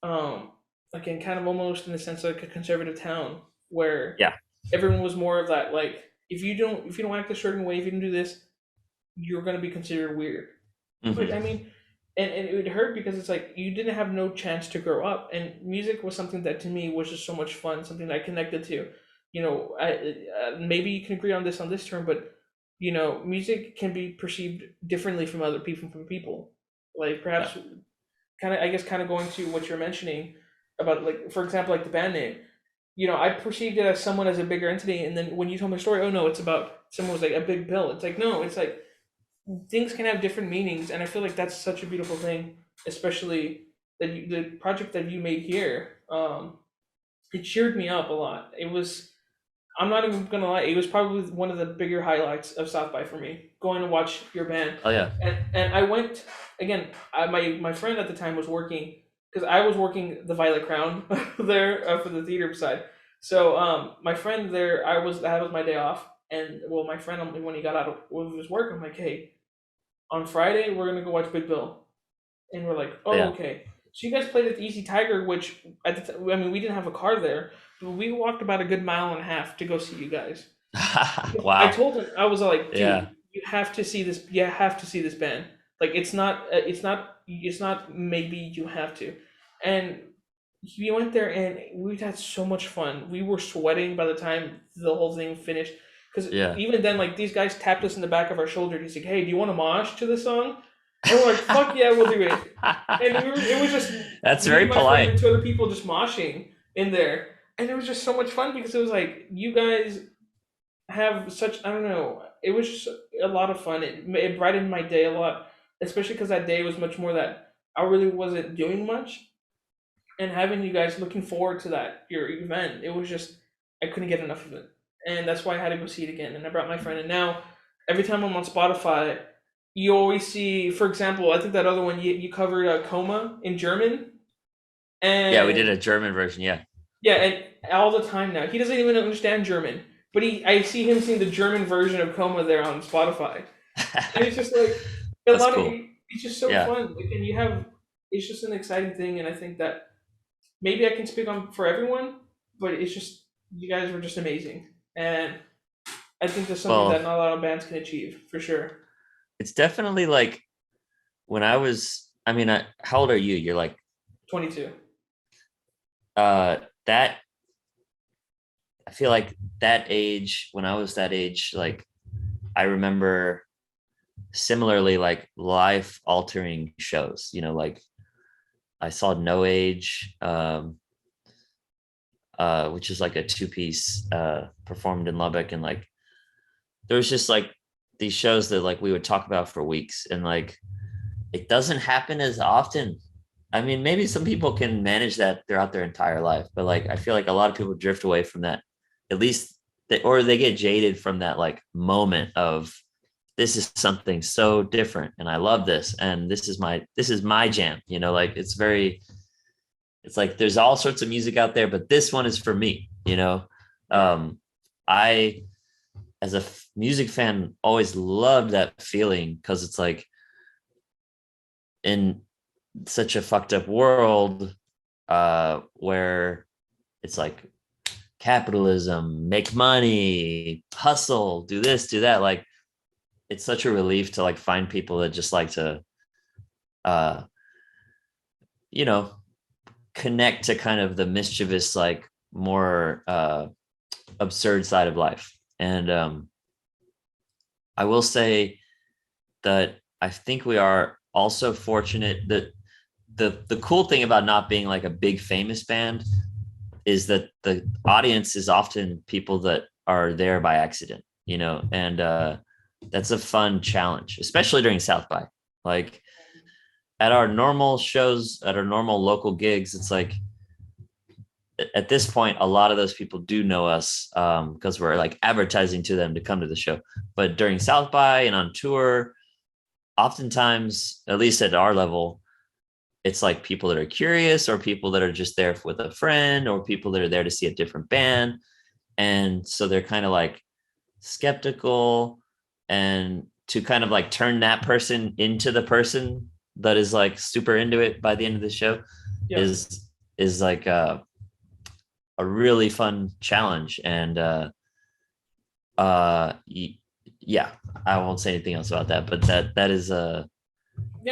um, again, kind of almost in the sense like a conservative town where Yeah. everyone was more of that like if you don't act a certain way, if you don't do this, you're gonna be considered weird. But I Hmm. mean, and it would hurt because it's like you didn't have no chance to grow up, and music was something that to me was just so much fun, something that I connected to. Maybe you can agree on this term, but music can be perceived differently from people. Like Yeah. perhaps kind of I guess kind of going to what you're mentioning about like for example like the band name. I perceived it as someone as a bigger entity, and then when you told me the story, oh no, it's about someone was like a big bill. It's like no, it's like things can have different meanings, and I feel like that's such a beautiful thing, especially the project that you made here. It cheered me up a lot. It was I'm not even gonna lie, it was probably one of the bigger highlights of South by for me. Going to watch your band, Oh yeah. and I went again. My friend at the time was working because I was working the Violet Crown there for the theater side. So my friend there, that was my day off, and well, my friend when he got out of his work, I'm like, hey, on Friday we're gonna go watch Big Bill, and we're like, Oh oh yeah. okay. So you guys played at the Easy Tiger, which I mean we didn't have a car there, but we walked about a good mile and a half to go see you guys. I Wow. told him I was like, dude, Yeah. you have to see this. You have to see this band. Like it's not. Maybe you have to. And we went there and we had so much fun. We were sweating by the time the whole thing finished. Because Yeah. even then, like these guys tapped us in the back of our shoulder. He's like, "Hey, do you want to mosh to this song?" And we're like, "Fuck yeah, we'll do it." And it was just That's me, very my friend, and polite. two other people just moshing in there, and it was just so much fun because it was like you guys have such I don't know. It was just a lot of fun. It brightened my day a lot, especially because that day was much more that I really wasn't doing much, and having you guys looking forward to that your event. It was just I couldn't get enough of it, and that's why I had to go see it again. And I brought my friend, and now every time I'm on Spotify, you always see, for example, I think that other one you covered Coma in German, Yeah, we did and a German version. Yeah. yeah, and all the time now. He doesn't even understand German, but I see him sing the German version of Coma there on Spotify, and it's just like a That's lot of cool. it's just so Yeah. fun. Like, and you have it's just an exciting thing, and I think that maybe I can speak on for everyone, but it's just you guys were just amazing, and I think that's something Well, that not a lot of bands can achieve for sure. it's definitely like when I was, I mean, how old are you? You're like, 22. that, I feel like that age, when I was that age, like, I remember similarly like life altering shows, like I saw No Age, which is like a two-piece performed in Lubbock, and like there was just like these shows that like we would talk about for weeks, and like it doesn't happen as often. I mean, maybe some people can manage that throughout their entire life, but like I feel like a lot of people drift away from that, at least or they get jaded from that like moment of this is something so different and I love this and this is my jam, like it's like there's all sorts of music out there, but this one is for me. Right. I as a music fan always loved that feeling because it's like in such a fucked up world where it's like capitalism, make money, hustle, do this, do that. Like it's such a relief to like find people that just like to uh you know connect to kind of the mischievous, like more absurd side of life. And I will say that I think we are also fortunate that the cool thing about not being like a big famous band is that the audience is often people that are there by accident, and that's a fun challenge, especially during South by. Like at our normal shows, at our normal local gigs, it's like at this point, a lot of those people do know us because we're like advertising to them to come to the show. But during South by and on tour, oftentimes, at least at our level, it's like people that are curious or people that are just there with a friend or people that are there to see a different band. And so they're kind of like skeptical, and to kind of like turn that person into the person that is like super into it by the end of the show Yeah. is like a really fun challenge. And uh yeah, I won't say anything else about that, but that is Yeah,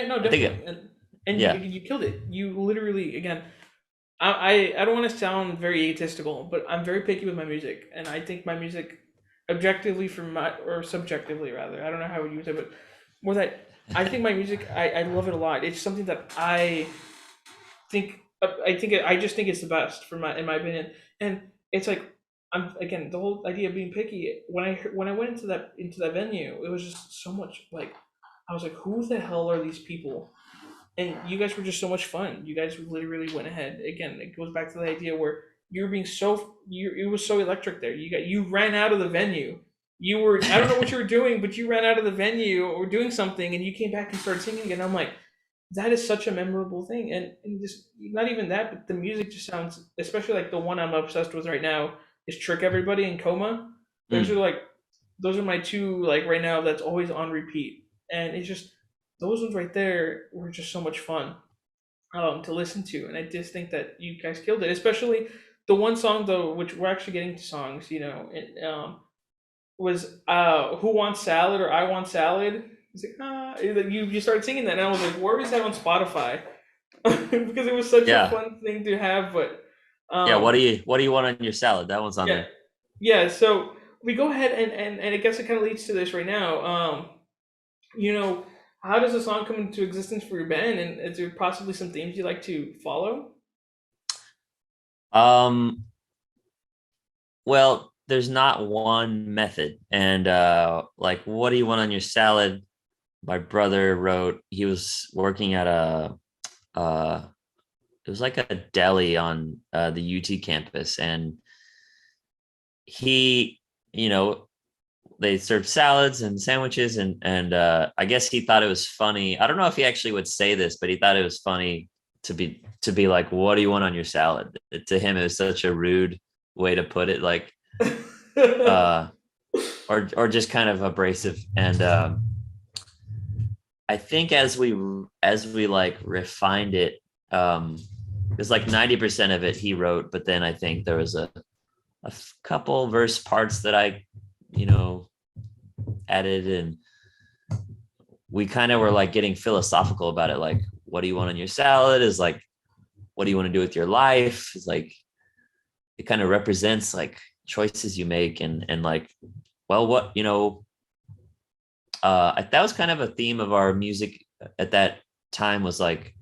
no, I think it, definitely, and yeah. you killed it. You literally, again, I don't want to sound very egotistical, but I'm very picky with my music, and I think my music, objectively from my or subjectively rather, I don't know how we use it, but more that I think my music, I love it a lot. It's something that I just think it's the best for my in my opinion, and it's like I'm again the whole idea of being picky. When I went into that venue, it was just so much like I was like, who the hell are these people? And you guys were just so much fun. You guys literally went ahead. Again, it goes back to the idea where you were being so it was so electric there. You ran out of the venue. You were I don't know what you were doing, but you ran out of the venue or doing something, and you came back and started singing again. I'm like, that is such a memorable thing, and just not even that, but the music just sounds, especially like the one I'm obsessed with right now is "Trick Everybody" and "Coma." Those are Mm. like those are my two like right now that's always on repeat, and it's just those ones right there were just so much fun to listen to, and I just think that you guys killed it, especially the one song though, which we're actually getting to songs, was "Who Wants Salad" or "I Want Salad." It's like you started singing that, and I was like, where is that on Spotify? Because it was such a Yeah. fun thing to have, but Yeah, um, what do you want on your salad? That one's on yeah, there. yeah. So we go ahead and I guess it kind of leads to this right now. You know, how does a song come into existence for your band, and is there possibly some themes you like to follow? um Well, there's not one method. And like, what do you want on your salad? My brother wrote, he was working at uh it was like a deli on the UT campus, and he, you know, they served salads and sandwiches, and I guess he thought it was funny. I don't know if he actually would say this, but he thought it was funny to be like, what do you want on your salad? To him, it was such a rude way to put it. Like, uh or just kind of abrasive. And I think as we like refined it, it's like 90% of it he wrote, but then I think there was a couple verse parts that I, you know, added. And we kind of were like getting philosophical about it. Like, what do you want on your salad is like, what do you want to do with your life is like, it kind of represents like choices you make. And like, well, what, you know, that was kind of a theme of our music at that time, was like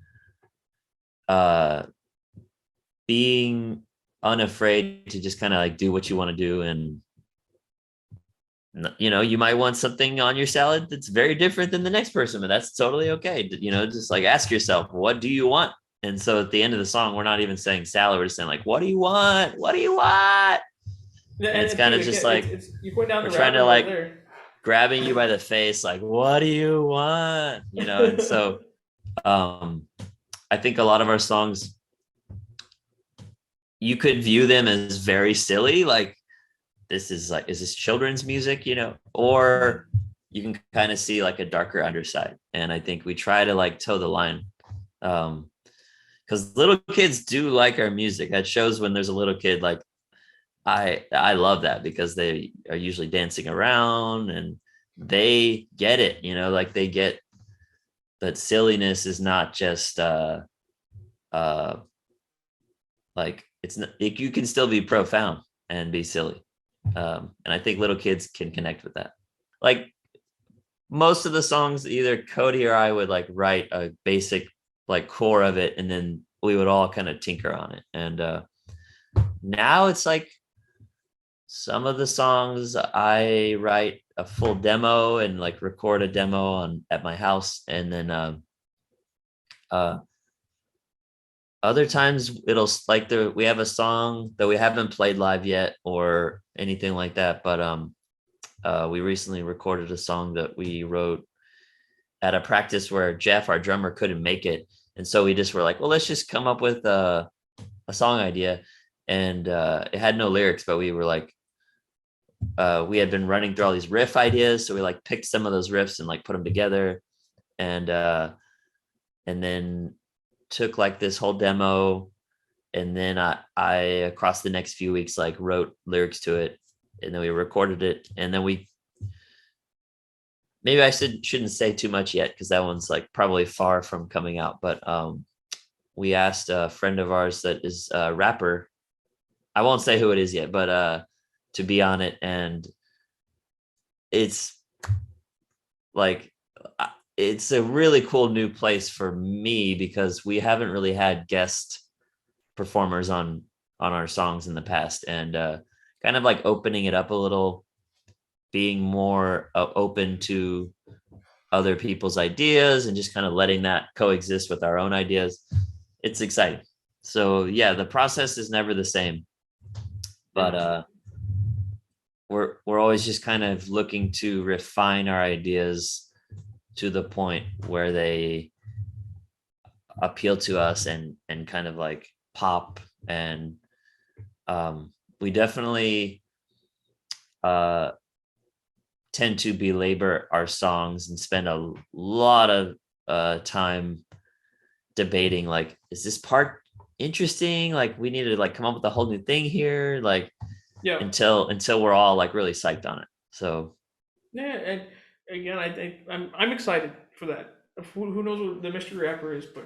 uh being unafraid to just kind of like do what you want to do. And you know, you might want something on your salad that's very different than the next person, but that's totally okay. You know, just like ask yourself, what do you want? And so at the end of the song, we're not even saying salad, we're just saying like, what do you want, what do you want? Yeah, And it's and kind dude, of just again, like it's you're going down we're the trying rabbit to hole like there. grabbing you by the face, like, what do you want, you know? And so um I think a lot of our songs, you could view them as very silly, like this is like, is this children's music, you know? Or you can kind of see like a darker underside. And I think we try to like toe the line. Because little kids do like our music. That shows when there's a little kid. Like, I love that because they are usually dancing around and they get it, you know, like they get that silliness is not just uh like it's not, you can still be profound and be silly. And I think little kids can connect with that. Like most of the songs, either Cody or I would like write a basic like core of it, and then we would all kind of tinker on it. And now it's like some of the songs I write a full demo and like record a demo on at my house, and then uh Other times it'll like we have a song that we haven't played live yet or anything like that, but we recently recorded a song that we wrote at a practice where Jeff, our drummer, couldn't make it, and so we just were like, well, let's just come up with a song idea, and it had no lyrics, but we were like, we had been running through all these riff ideas, so we like picked some of those riffs and like put them together, and then took like this whole demo, and then I across the next few weeks like wrote lyrics to it, and then we recorded it, and then we maybe I shouldn't say too much yet because that one's like probably far from coming out, but we asked a friend of ours that is a rapper, I won't say who it is yet, but to be on it, and it's like it's a really cool new place for me because we haven't really had guest performers on our songs in the past, and kind of like opening it up a little, being more open to other people's ideas and just kind of letting that coexist with our own ideas. It's exciting. So yeah, the process is never the same, but we're always just kind of looking to refine our ideas to the point where they appeal to us and kind of like pop, and we definitely tend to belabor our songs and spend a lot of time debating like, is this part interesting, like we need to like come up with a whole new thing here, like Yeah. until we're all like really psyched on it. So Yeah, and again, I think I'm excited for that. Who knows what the mystery rapper is, but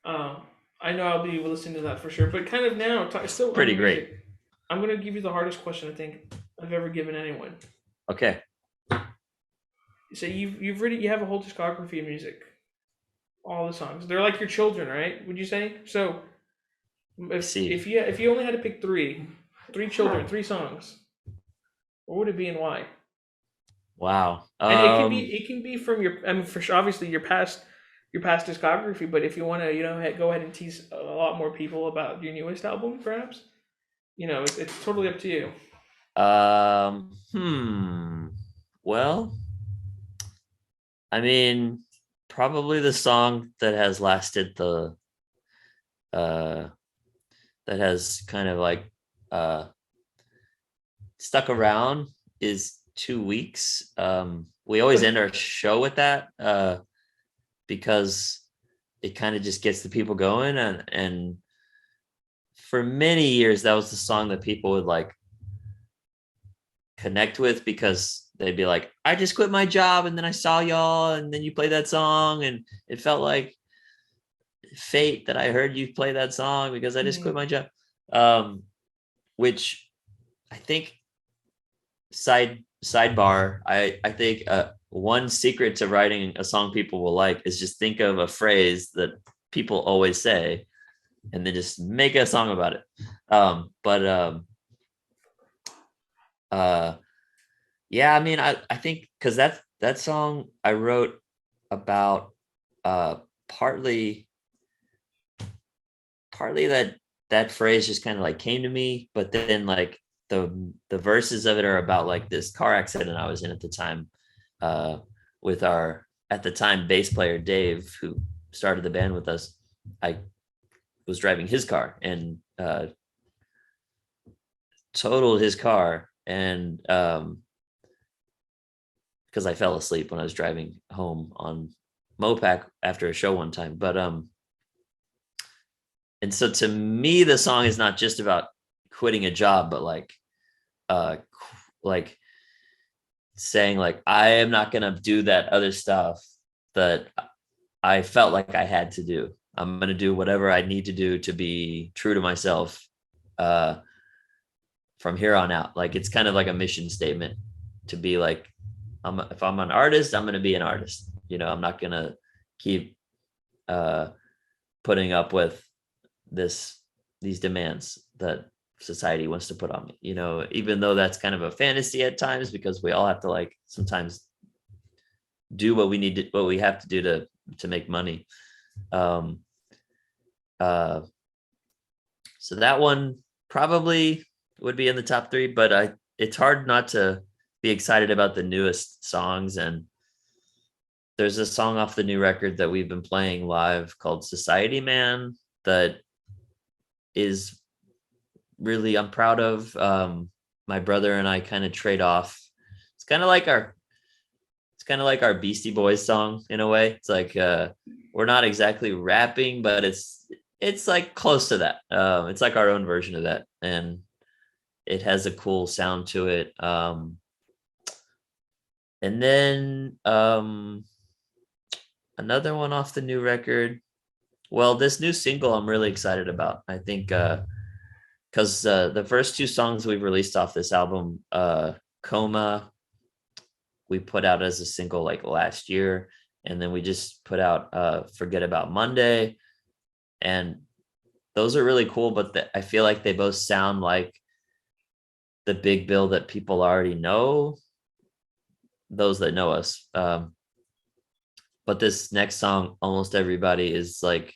I know I'll be listening to that for sure. But kind of now, still on pretty the great. music, I'm gonna give you the hardest question I think I've ever given anyone. Okay. So you have a whole discography of music, all the songs. They're like your children, right? Would you say? So I see. if you only had to pick three children, three songs, what would it be and why? Wow. And it can be from your, I mean, for sure, obviously your past discography, but if you want to, go ahead and tease a lot more people about your newest album, perhaps, it's totally up to you. Hmm. Well, I mean, probably the song that has lasted the uh that has kind of like uh stuck around is 2 weeks. We always end our show with that because it kind of just gets the people going, and for many years that was the song that people would like connect with because they'd be like, I just quit my job and then I saw y'all and then you play that song, and it felt like fate that I heard you play that song because I just quit Mhm. my job. Um, which I think sidebar, I think one secret to writing a song people will like is just think of a phrase that people always say and then just make a song about it. But uh yeah, I mean, I think because that song I wrote about uh partly that phrase just kind of like came to me, but then like the verses of it are about like this car accident I was in at the time, uh with our at the time bass player Dave, who started the band with us. I was driving his car and totaled his car, and because I fell asleep when I was driving home on Mopac after a show one time. But and so to me, the song is not just about quitting a job, but uh like saying like I am not gonna do that other stuff that I felt like I had to do. I'm gonna do whatever I need to do to be true to myself uh from here on out. Like it's kind of like a mission statement to be like, if I'm an artist, I'm gonna be an artist. I'm not gonna keep uh putting up with this these demands that society wants to put on me, even though that's kind of a fantasy at times because we all have to like sometimes do what we have to do to make money. um So that one probably would be in the top three, but it's hard not to be excited about the newest songs. And there's a song off the new record that we've been playing live called Society Man that is really I'm proud of. My brother and I kind of trade off. It's kind of like our it's kind of like our Beastie Boys song in a way. It's like we're not exactly rapping, but it's like close to that. It's like our own version of that, and it has a cool sound to it. And then another one off the new record. Well, this new single I'm really excited about. I think because the first two songs we've released off this album, Coma, we put out as a single like last year, and then we just put out Forget About Monday, and those are really cool. But I feel like they both sound like the big bill that people already know, those that know us. But this next song, Almost Everybody, is like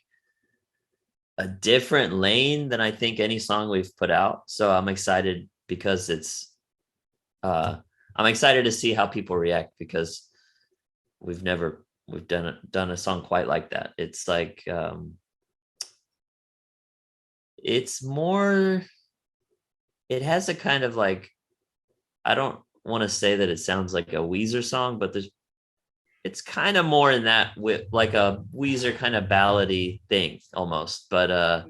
a different lane than I think any song we've put out. So I'm excited because I'm excited to see how people react, because we've done a song quite like that. It's like it's more, it has a kind of like, I don't want to say that it sounds like a Weezer song, but it's kind of more in that with like a Weezer kind of ballady thing almost, but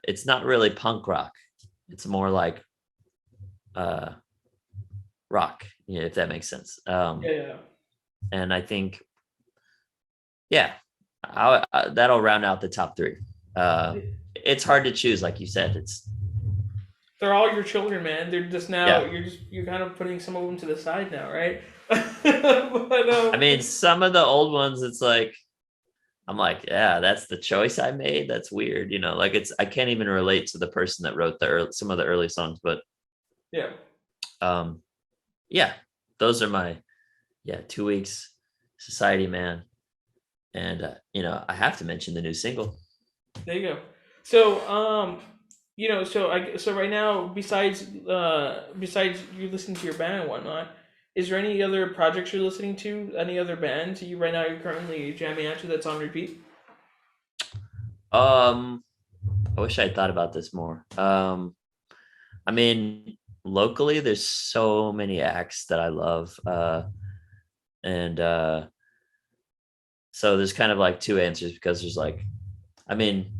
it's not really punk rock. It's more like uh rock, yeah, if that makes sense. Yeah, yeah. And I think, yeah, that'll round out the top three. It's hard to choose, like you said. It's They're all your children, man. They're just now. Yeah. You're kind of putting some of them to the side now, right? But I mean, some of the old ones, it's like I'm like, yeah, that's the choice I made. That's weird, Like I can't even relate to the person that wrote some of the early songs, but yeah, um, yeah, those are my 2 weeks, Society Man, and I have to mention the new single. there you go. So, so right now, besides you listening to your band and whatnot, is there any other projects you're listening to? Any other bands you right now you're currently jamming out to that's on repeat? Um, I wish I thought about this more. I mean, locally, there's so many acts that I love, and so there's kind of like two answers, because there's like, I mean,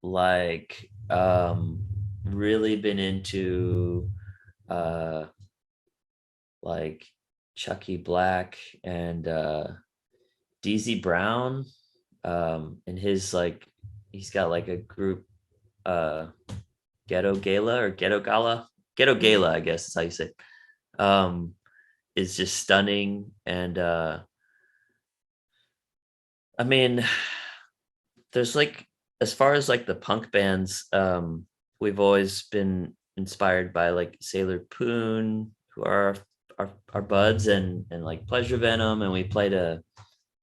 like really been into uh like Chucky Black and DZ Brown, and his like he's got like a group, uh Ghetto Gala or Ghetto Gala, Ghetto Mhm. Gala, I guess is how you say it. um is just stunning. And I mean, there's like, as far as like the punk bands, we've always been inspired by like Sailor Poon, who are our buds, and like Pleasure Venom, and we played a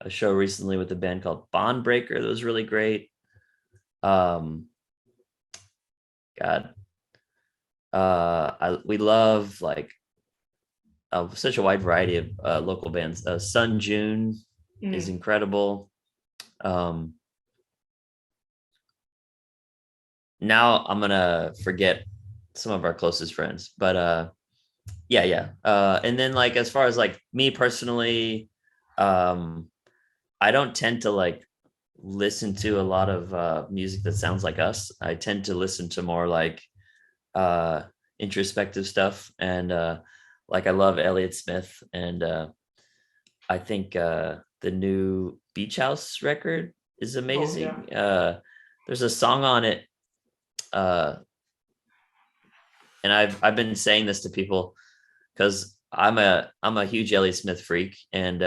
show recently with a band called Bond Breaker that was really great. um God, we love like such a wide variety of local bands. Sun June is Mhm. incredible. um Now I'm gonna forget some of our closest friends, but yeah. And then like, as far as like me personally, um I don't tend to like listen to a lot of music that sounds like us. I tend to listen to more like uh introspective stuff, and like I love Elliott Smith, and I think the new Beach House record is Oh yeah. amazing. There's a song on it, uh and I've been saying this to people, because I'm a huge Elliott Smith freak, and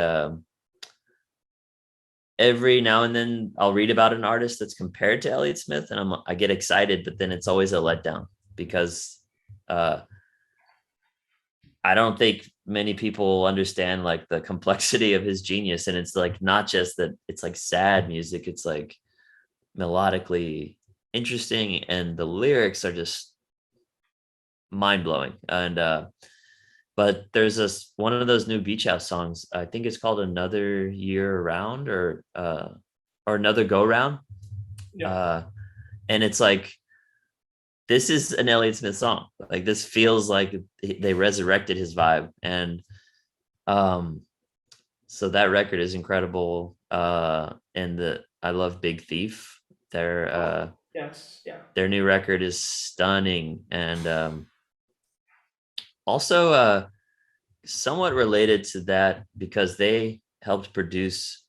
every now and then I'll read about an artist that's compared to Elliott Smith, and I get excited, but then it's always a letdown, because uh, I don't think many people understand like the complexity of his genius, and it's like not just that it's like sad music. It's like melodically interesting, and the lyrics are just mind blowing. And but there's this one of those new Beach House songs. I think it's called "Another Year Around" or "Another Go Round," Yeah. uh, and it's like this is an Elliott Smith song. Like this feels like they resurrected his vibe, and um, so that record is incredible. And I love Big Thief. Their Oh, uh, yes. Yeah. their new record is stunning, and also somewhat related to that because they helped produce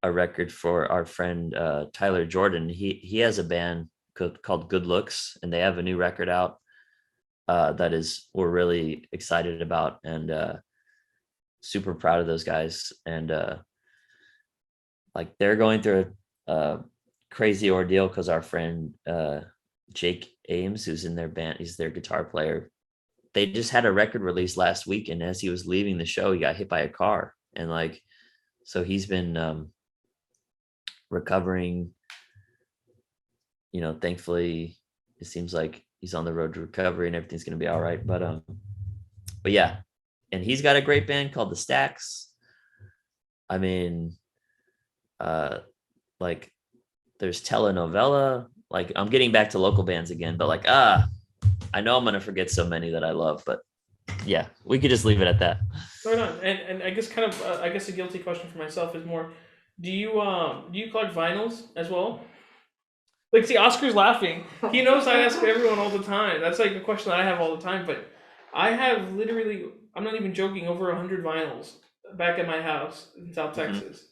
a record for our friend Tyler Jordan. He has a band called Good Looks, and they have a new record out that is we're really excited about, and super proud of those guys. And like they're going through a crazy ordeal because our friend Jake Ames, who's in their band, he's their guitar player. They just had a record release last week, and as he was leaving the show, he got hit by a car, and like so he's been recovering. Thankfully, it seems like he's on the road to recovery, and everything's going to be all right. But yeah, and he's got a great band called the Stacks. I mean, uh, like there's telenovela. Like I'm getting back to local bands again, but like I know I'm gonna forget so many that I love, but yeah, we could just leave it at that. Right on. And I guess kind of I guess a guilty question for myself is more, do you collect vinyls as well? Like, see, Oscar's laughing. He knows I ask everyone all the time. That's like a question that I have all the time. But I have literally, I'm not even joking, over 100 vinyls back at my house in South Mhm. Texas.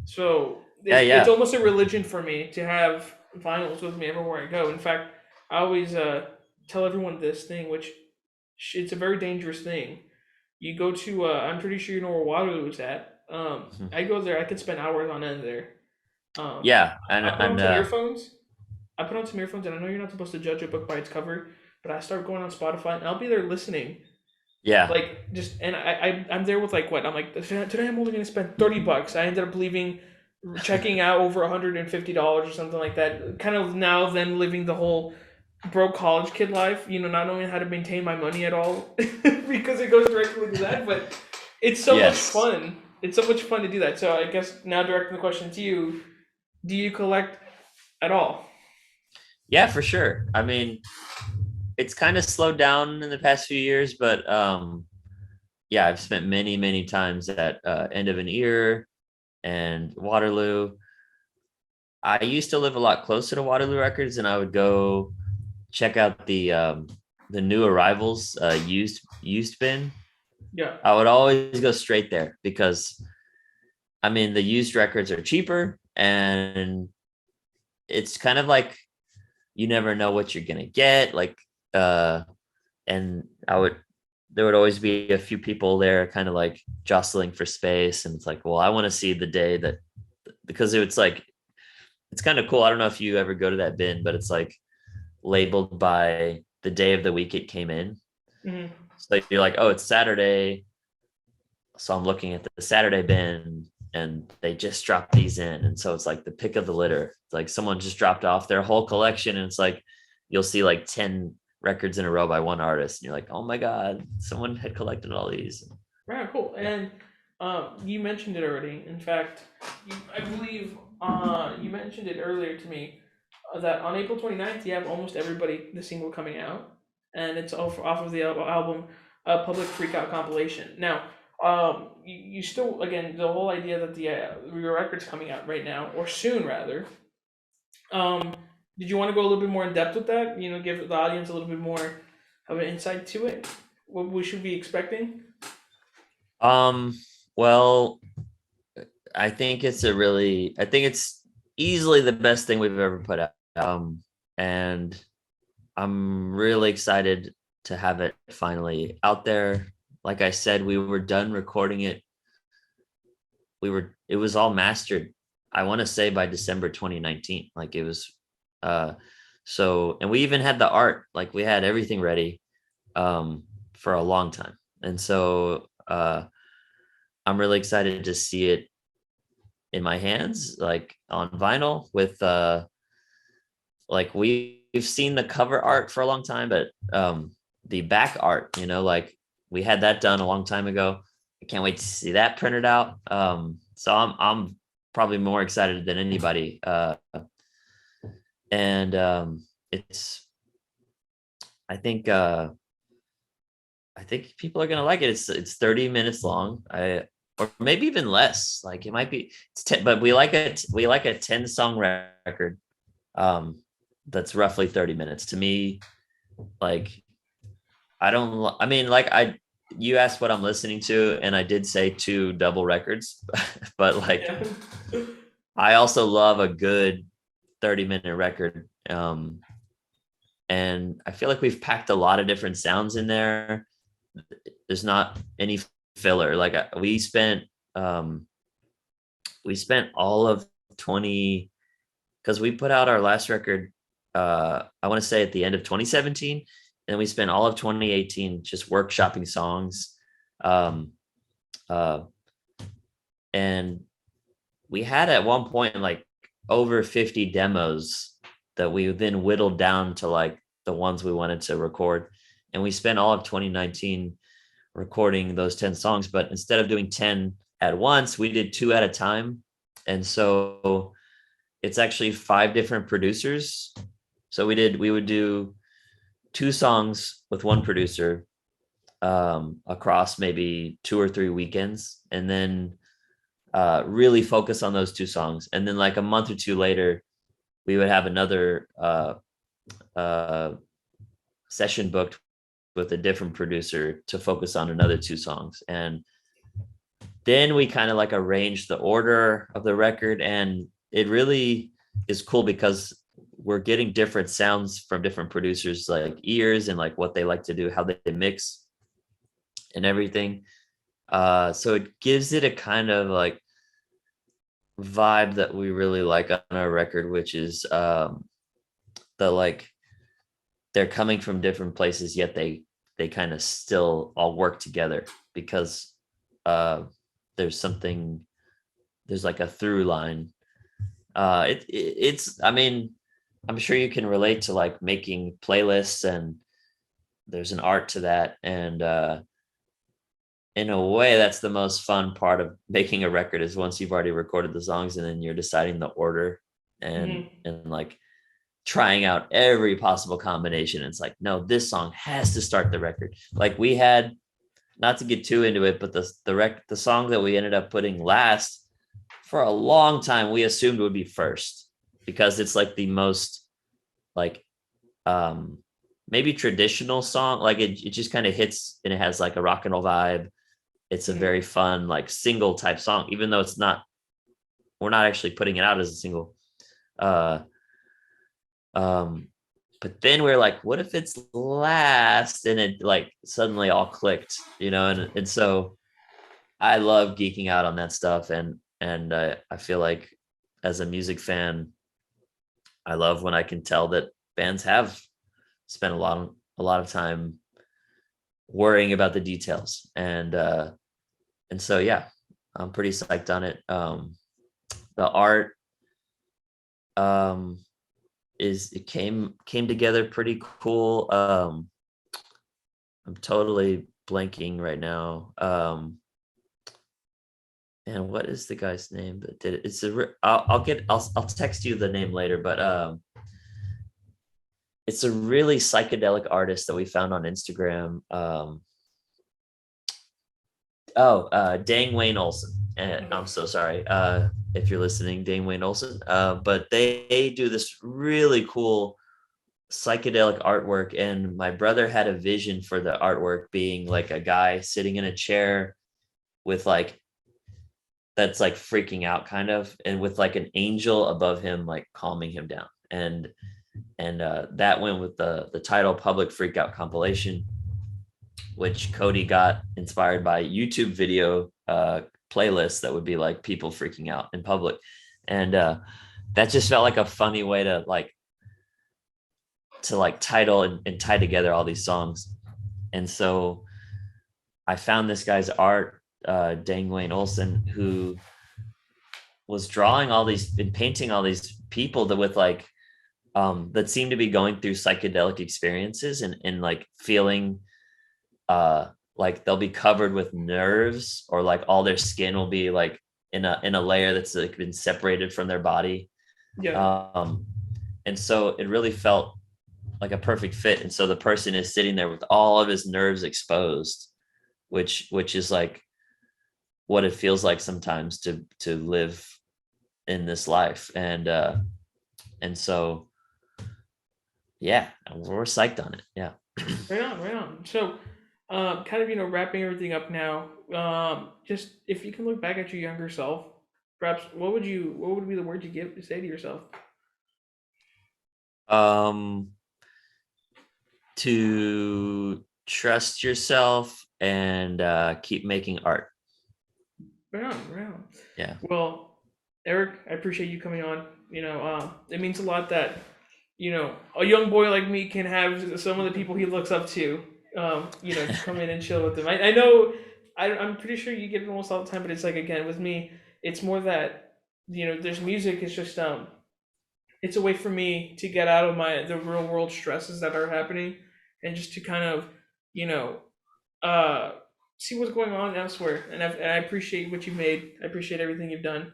So Yeah, it's yeah, almost a religion for me to have vinyls with me everywhere I go. In fact, I always tell everyone this thing, which it's a very dangerous thing. You go to, I'm pretty sure you know where Waterloo is at. Mhm. I go there, I could spend hours on end there. Yeah, and I put on and some earphones. I put on some earphones, and I know you're not supposed to judge a book by its cover, but I start going on Spotify, and I'll be there listening, yeah, like just, and I'm there with like what I'm like today. I'm only gonna spend $30. I ended up leaving, checking out over $150 or something like that. Kind of now then living the whole broke college kid life. Not knowing how to maintain my money at all because it goes directly to that. But it's so much yes, fun. It's so much fun to do that. So I guess now directing the question to you: do you collect at all? yeah, for sure. I mean, it's kind of slowed down in the past few years, but yeah, I've spent many, many times at End of an Ear and Waterloo. I used to live a lot closer to Waterloo Records, and I would go check out the new arrivals used bin. Yeah. I would always go straight there because I mean the used records are cheaper, and it's kind of like you never know what you're gonna get. Like uh and there would always be a few people there kind of like jostling for space, and it's like, well, I want to see the day that because it's like it's kind of cool. I don't know if you ever go to that bin, but it's like labeled by the day of the week it came in. Hmm. So you're like, oh, it's Saturday. So I'm looking at the Saturday bin, and they just dropped these in. And so it's like the pick of the litter. It's like someone just dropped off their whole collection. And it's like, you'll see like 10 records in a row by one artist. And you're like, oh my God, someone had collected all these. Right, cool. Yeah. And you mentioned it already. In fact, I believe you mentioned it earlier to me that on April 29th, you have almost everybody, the single coming out. And it's off of the album Public Freakout compilation. Now, you still, again, the whole idea that your record's coming out right now, or soon rather. Um, did you want to go a little bit more in depth with that? Give the audience a little bit more of an insight to it? What we should be expecting? Um, well, I think it's easily the best thing we've ever put out. And I'm really excited to have it finally out there. Like I said, we were done recording it. It was all mastered, I want to say by December 2019. Like it was uh and we even had the art, like we had everything ready for a long time. And so I'm really excited to see it in my hands, like on vinyl with like we've seen the cover art for a long time, but the back art, like we had that done a long time ago. I can't wait to see that printed out. So I'm probably more excited than anybody. And it's I think I think people are gonna like it. It's 30 minutes long. Or maybe even less. Like it might be it's 10, but we like a 10 song record. That's roughly 30 minutes. To me, like I mean, like you asked what I'm listening to, and I did say two double records, but like Yeah. I also love a good 30-minute record. And I feel like we've packed a lot of different sounds in there. There's not any filler. Like um we spent all of 20, because we put out our last record, I want to say at the end of 2017, and we spent all of 2018 just workshopping songs. um uh and we had at one point like over 50 demos that we then whittled down to like the ones we wanted to record. And we spent all of 2019 recording those 10 songs, but instead of doing 10 at once, we did two at a time. And so it's actually five different producers. So we would do two songs with one producer, across maybe 2 or 3 weekends, and then really focus on those two songs. And then like a month or two later, we would have another uh, session booked with a different producer to focus on another two songs. And then we kind of like arranged the order of the record. And it really is cool because we're getting different sounds from different producers, like ears and like what they like to do, how they mix and everything. So it gives it a kind of like vibe that we really like on our record, which is the like they're coming from different places, yet they kind of still all work together because uh there's something, there's like a through line. It's I mean, I'm sure you can relate to like making playlists, and there's an art to that. And in a way, that's the most fun part of making a record, is once you've already recorded the songs and then you're deciding the order, and Mhm. like trying out every possible combination. It's like, no, this song has to start the record. Like we had, not to get too into it, but the song that we ended up putting last, for a long time we assumed would be first, because it's like the most like um maybe traditional song. Like it just kind of hits, and it has like a rock and roll vibe. It's a Mhm. very fun like single type song, even though we're not actually putting it out as a single. uh um but then we're like, what if it's last? And it like suddenly all clicked, and so I love geeking out on that stuff. And I feel like, as a music fan, I love when I can tell that bands have spent a lot of time worrying about the details. And so yeah, I'm pretty psyched on it. The art, um it came together pretty cool. I'm totally blanking right now. And what is the guy's name that did it? I'll text you the name later, but it's a really psychedelic artist that we found on Instagram. Dang Wayne Olson. And I'm Okay. so sorry if you're listening, Dang Wayne Olson. But they do this really cool psychedelic artwork, and my brother had a vision for the artwork being like a guy sitting in a chair with like, that's like freaking out kind of, and with like an angel above him like calming him down. And that went with the title Public Freakout Compilation, which Cody got inspired by YouTube video playlists that would be like people freaking out in public. And that just felt like a funny way to title and tie together all these songs. And so I found this guy's art, Dang Wayne Olson, who was drawing all these and painting all these people that with like that seem to be going through psychedelic experiences and like feeling like they'll be covered with nerves, or like all their skin will be like in a layer that's like been separated from their body. Yeah. um and so it really felt like a perfect fit, and so the person is sitting there with all of his nerves exposed, which is like what it feels like sometimes to live in this life. And so yeah, we're psyched on it. Yeah. Right on, right on. So, kind of wrapping everything up now. Just if you can look back at your younger self, perhaps what would be the word you say to yourself? um to trust yourself and keep making art. Right on, right on. Yeah. Well, Eric, I appreciate you coming on. It means a lot that a young boy like me can have some of the people he looks up to. To come in and chill with them. I know, I'm pretty sure you get it almost all the time, but it's like again with me, it's more that there's music. It's just it's a way for me to get out of the real world stresses that are happening, and just to kind of you know uh see what's going on elsewhere. And I appreciate what you've made. I appreciate everything you've done.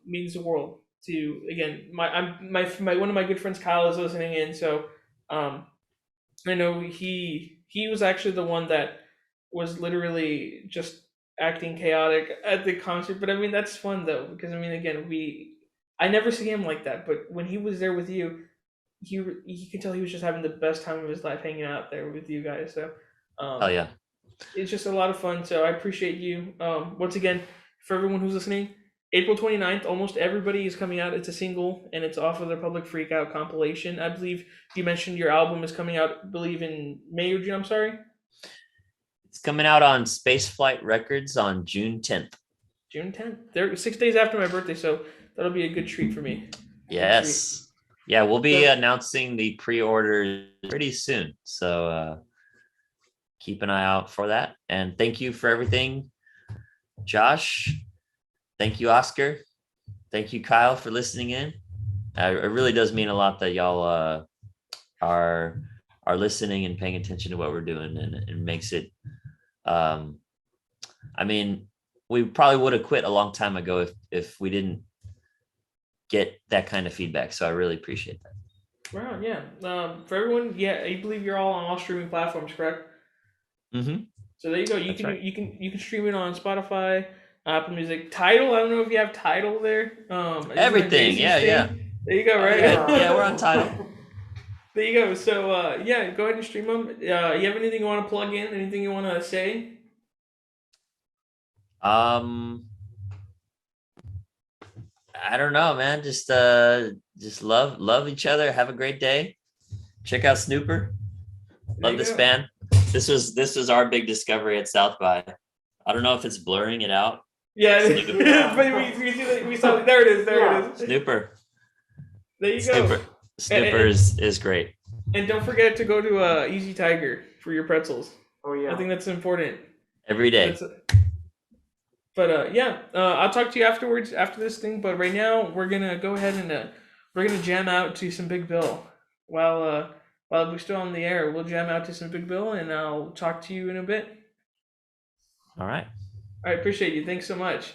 Means the world to, again, my one of my good friends, Kyle, is listening in. So um I know he was actually the one that was literally just acting chaotic at the concert. But I mean, that's fun though, because I mean, again, I never see him like that. But when he was there with you, you could tell he was just having the best time of his life hanging out there with you guys. So Oh um, yeah. it's just a lot of fun. So I appreciate you. Once again, for everyone who's listening, April 29th, almost everybody is coming out. It's a single, and it's off of their Public Freakout compilation. I believe you mentioned your album is coming out, I believe, in May or June. I'm sorry, It's coming out on Spaceflight Records on June 10th. June 10th. They're 6 days after my birthday, so that'll be a good treat for me. Good treat. Yes. Yeah, we'll be So, announcing the pre-order pretty soon. So keep an eye out for that. And thank you for everything, Josh. Thank you, Oscar. Thank you, Kyle, for listening in. It really does mean a lot that y'all are are listening and paying attention to what we're doing, and it makes it. Um, I mean, we probably would have quit a long time ago if we didn't get that kind of feedback. So I really appreciate that. wow, yeah. For everyone, yeah, I believe you're all on all streaming platforms, correct? Mm-hmm. So there you go. That's right. You can stream it on Spotify, Apple Music, Tidal. I don't know if you have Tidal there. This is my Everything. Jason's Yeah, yeah. thing. There you go. Oh yeah, yeah. We're on Right. title. There you go. So yeah, go ahead and stream them. You have anything you want to plug in? Anything you want to say? Um, I don't know, man. Just love each other. Have a great day. Check out Snooper. There Love you this go. band. This was our big discovery at South by. I don't know if it's blurring it out. Yeah, Snooper. but we saw. There it is. There it is. Snooper. There you go. Snooper. Snooper is great. And don't forget to go to Easy Tiger for your pretzels. Oh yeah. I think that's important. Every day. That's But yeah, I'll talk to you afterwards after this thing. But right now, we're gonna go ahead and we're gonna jam out to some Big Bill while we're still on the air. We'll jam out to some Big Bill, and I'll talk to you in a bit. All right. All right, appreciate you. Thanks so much.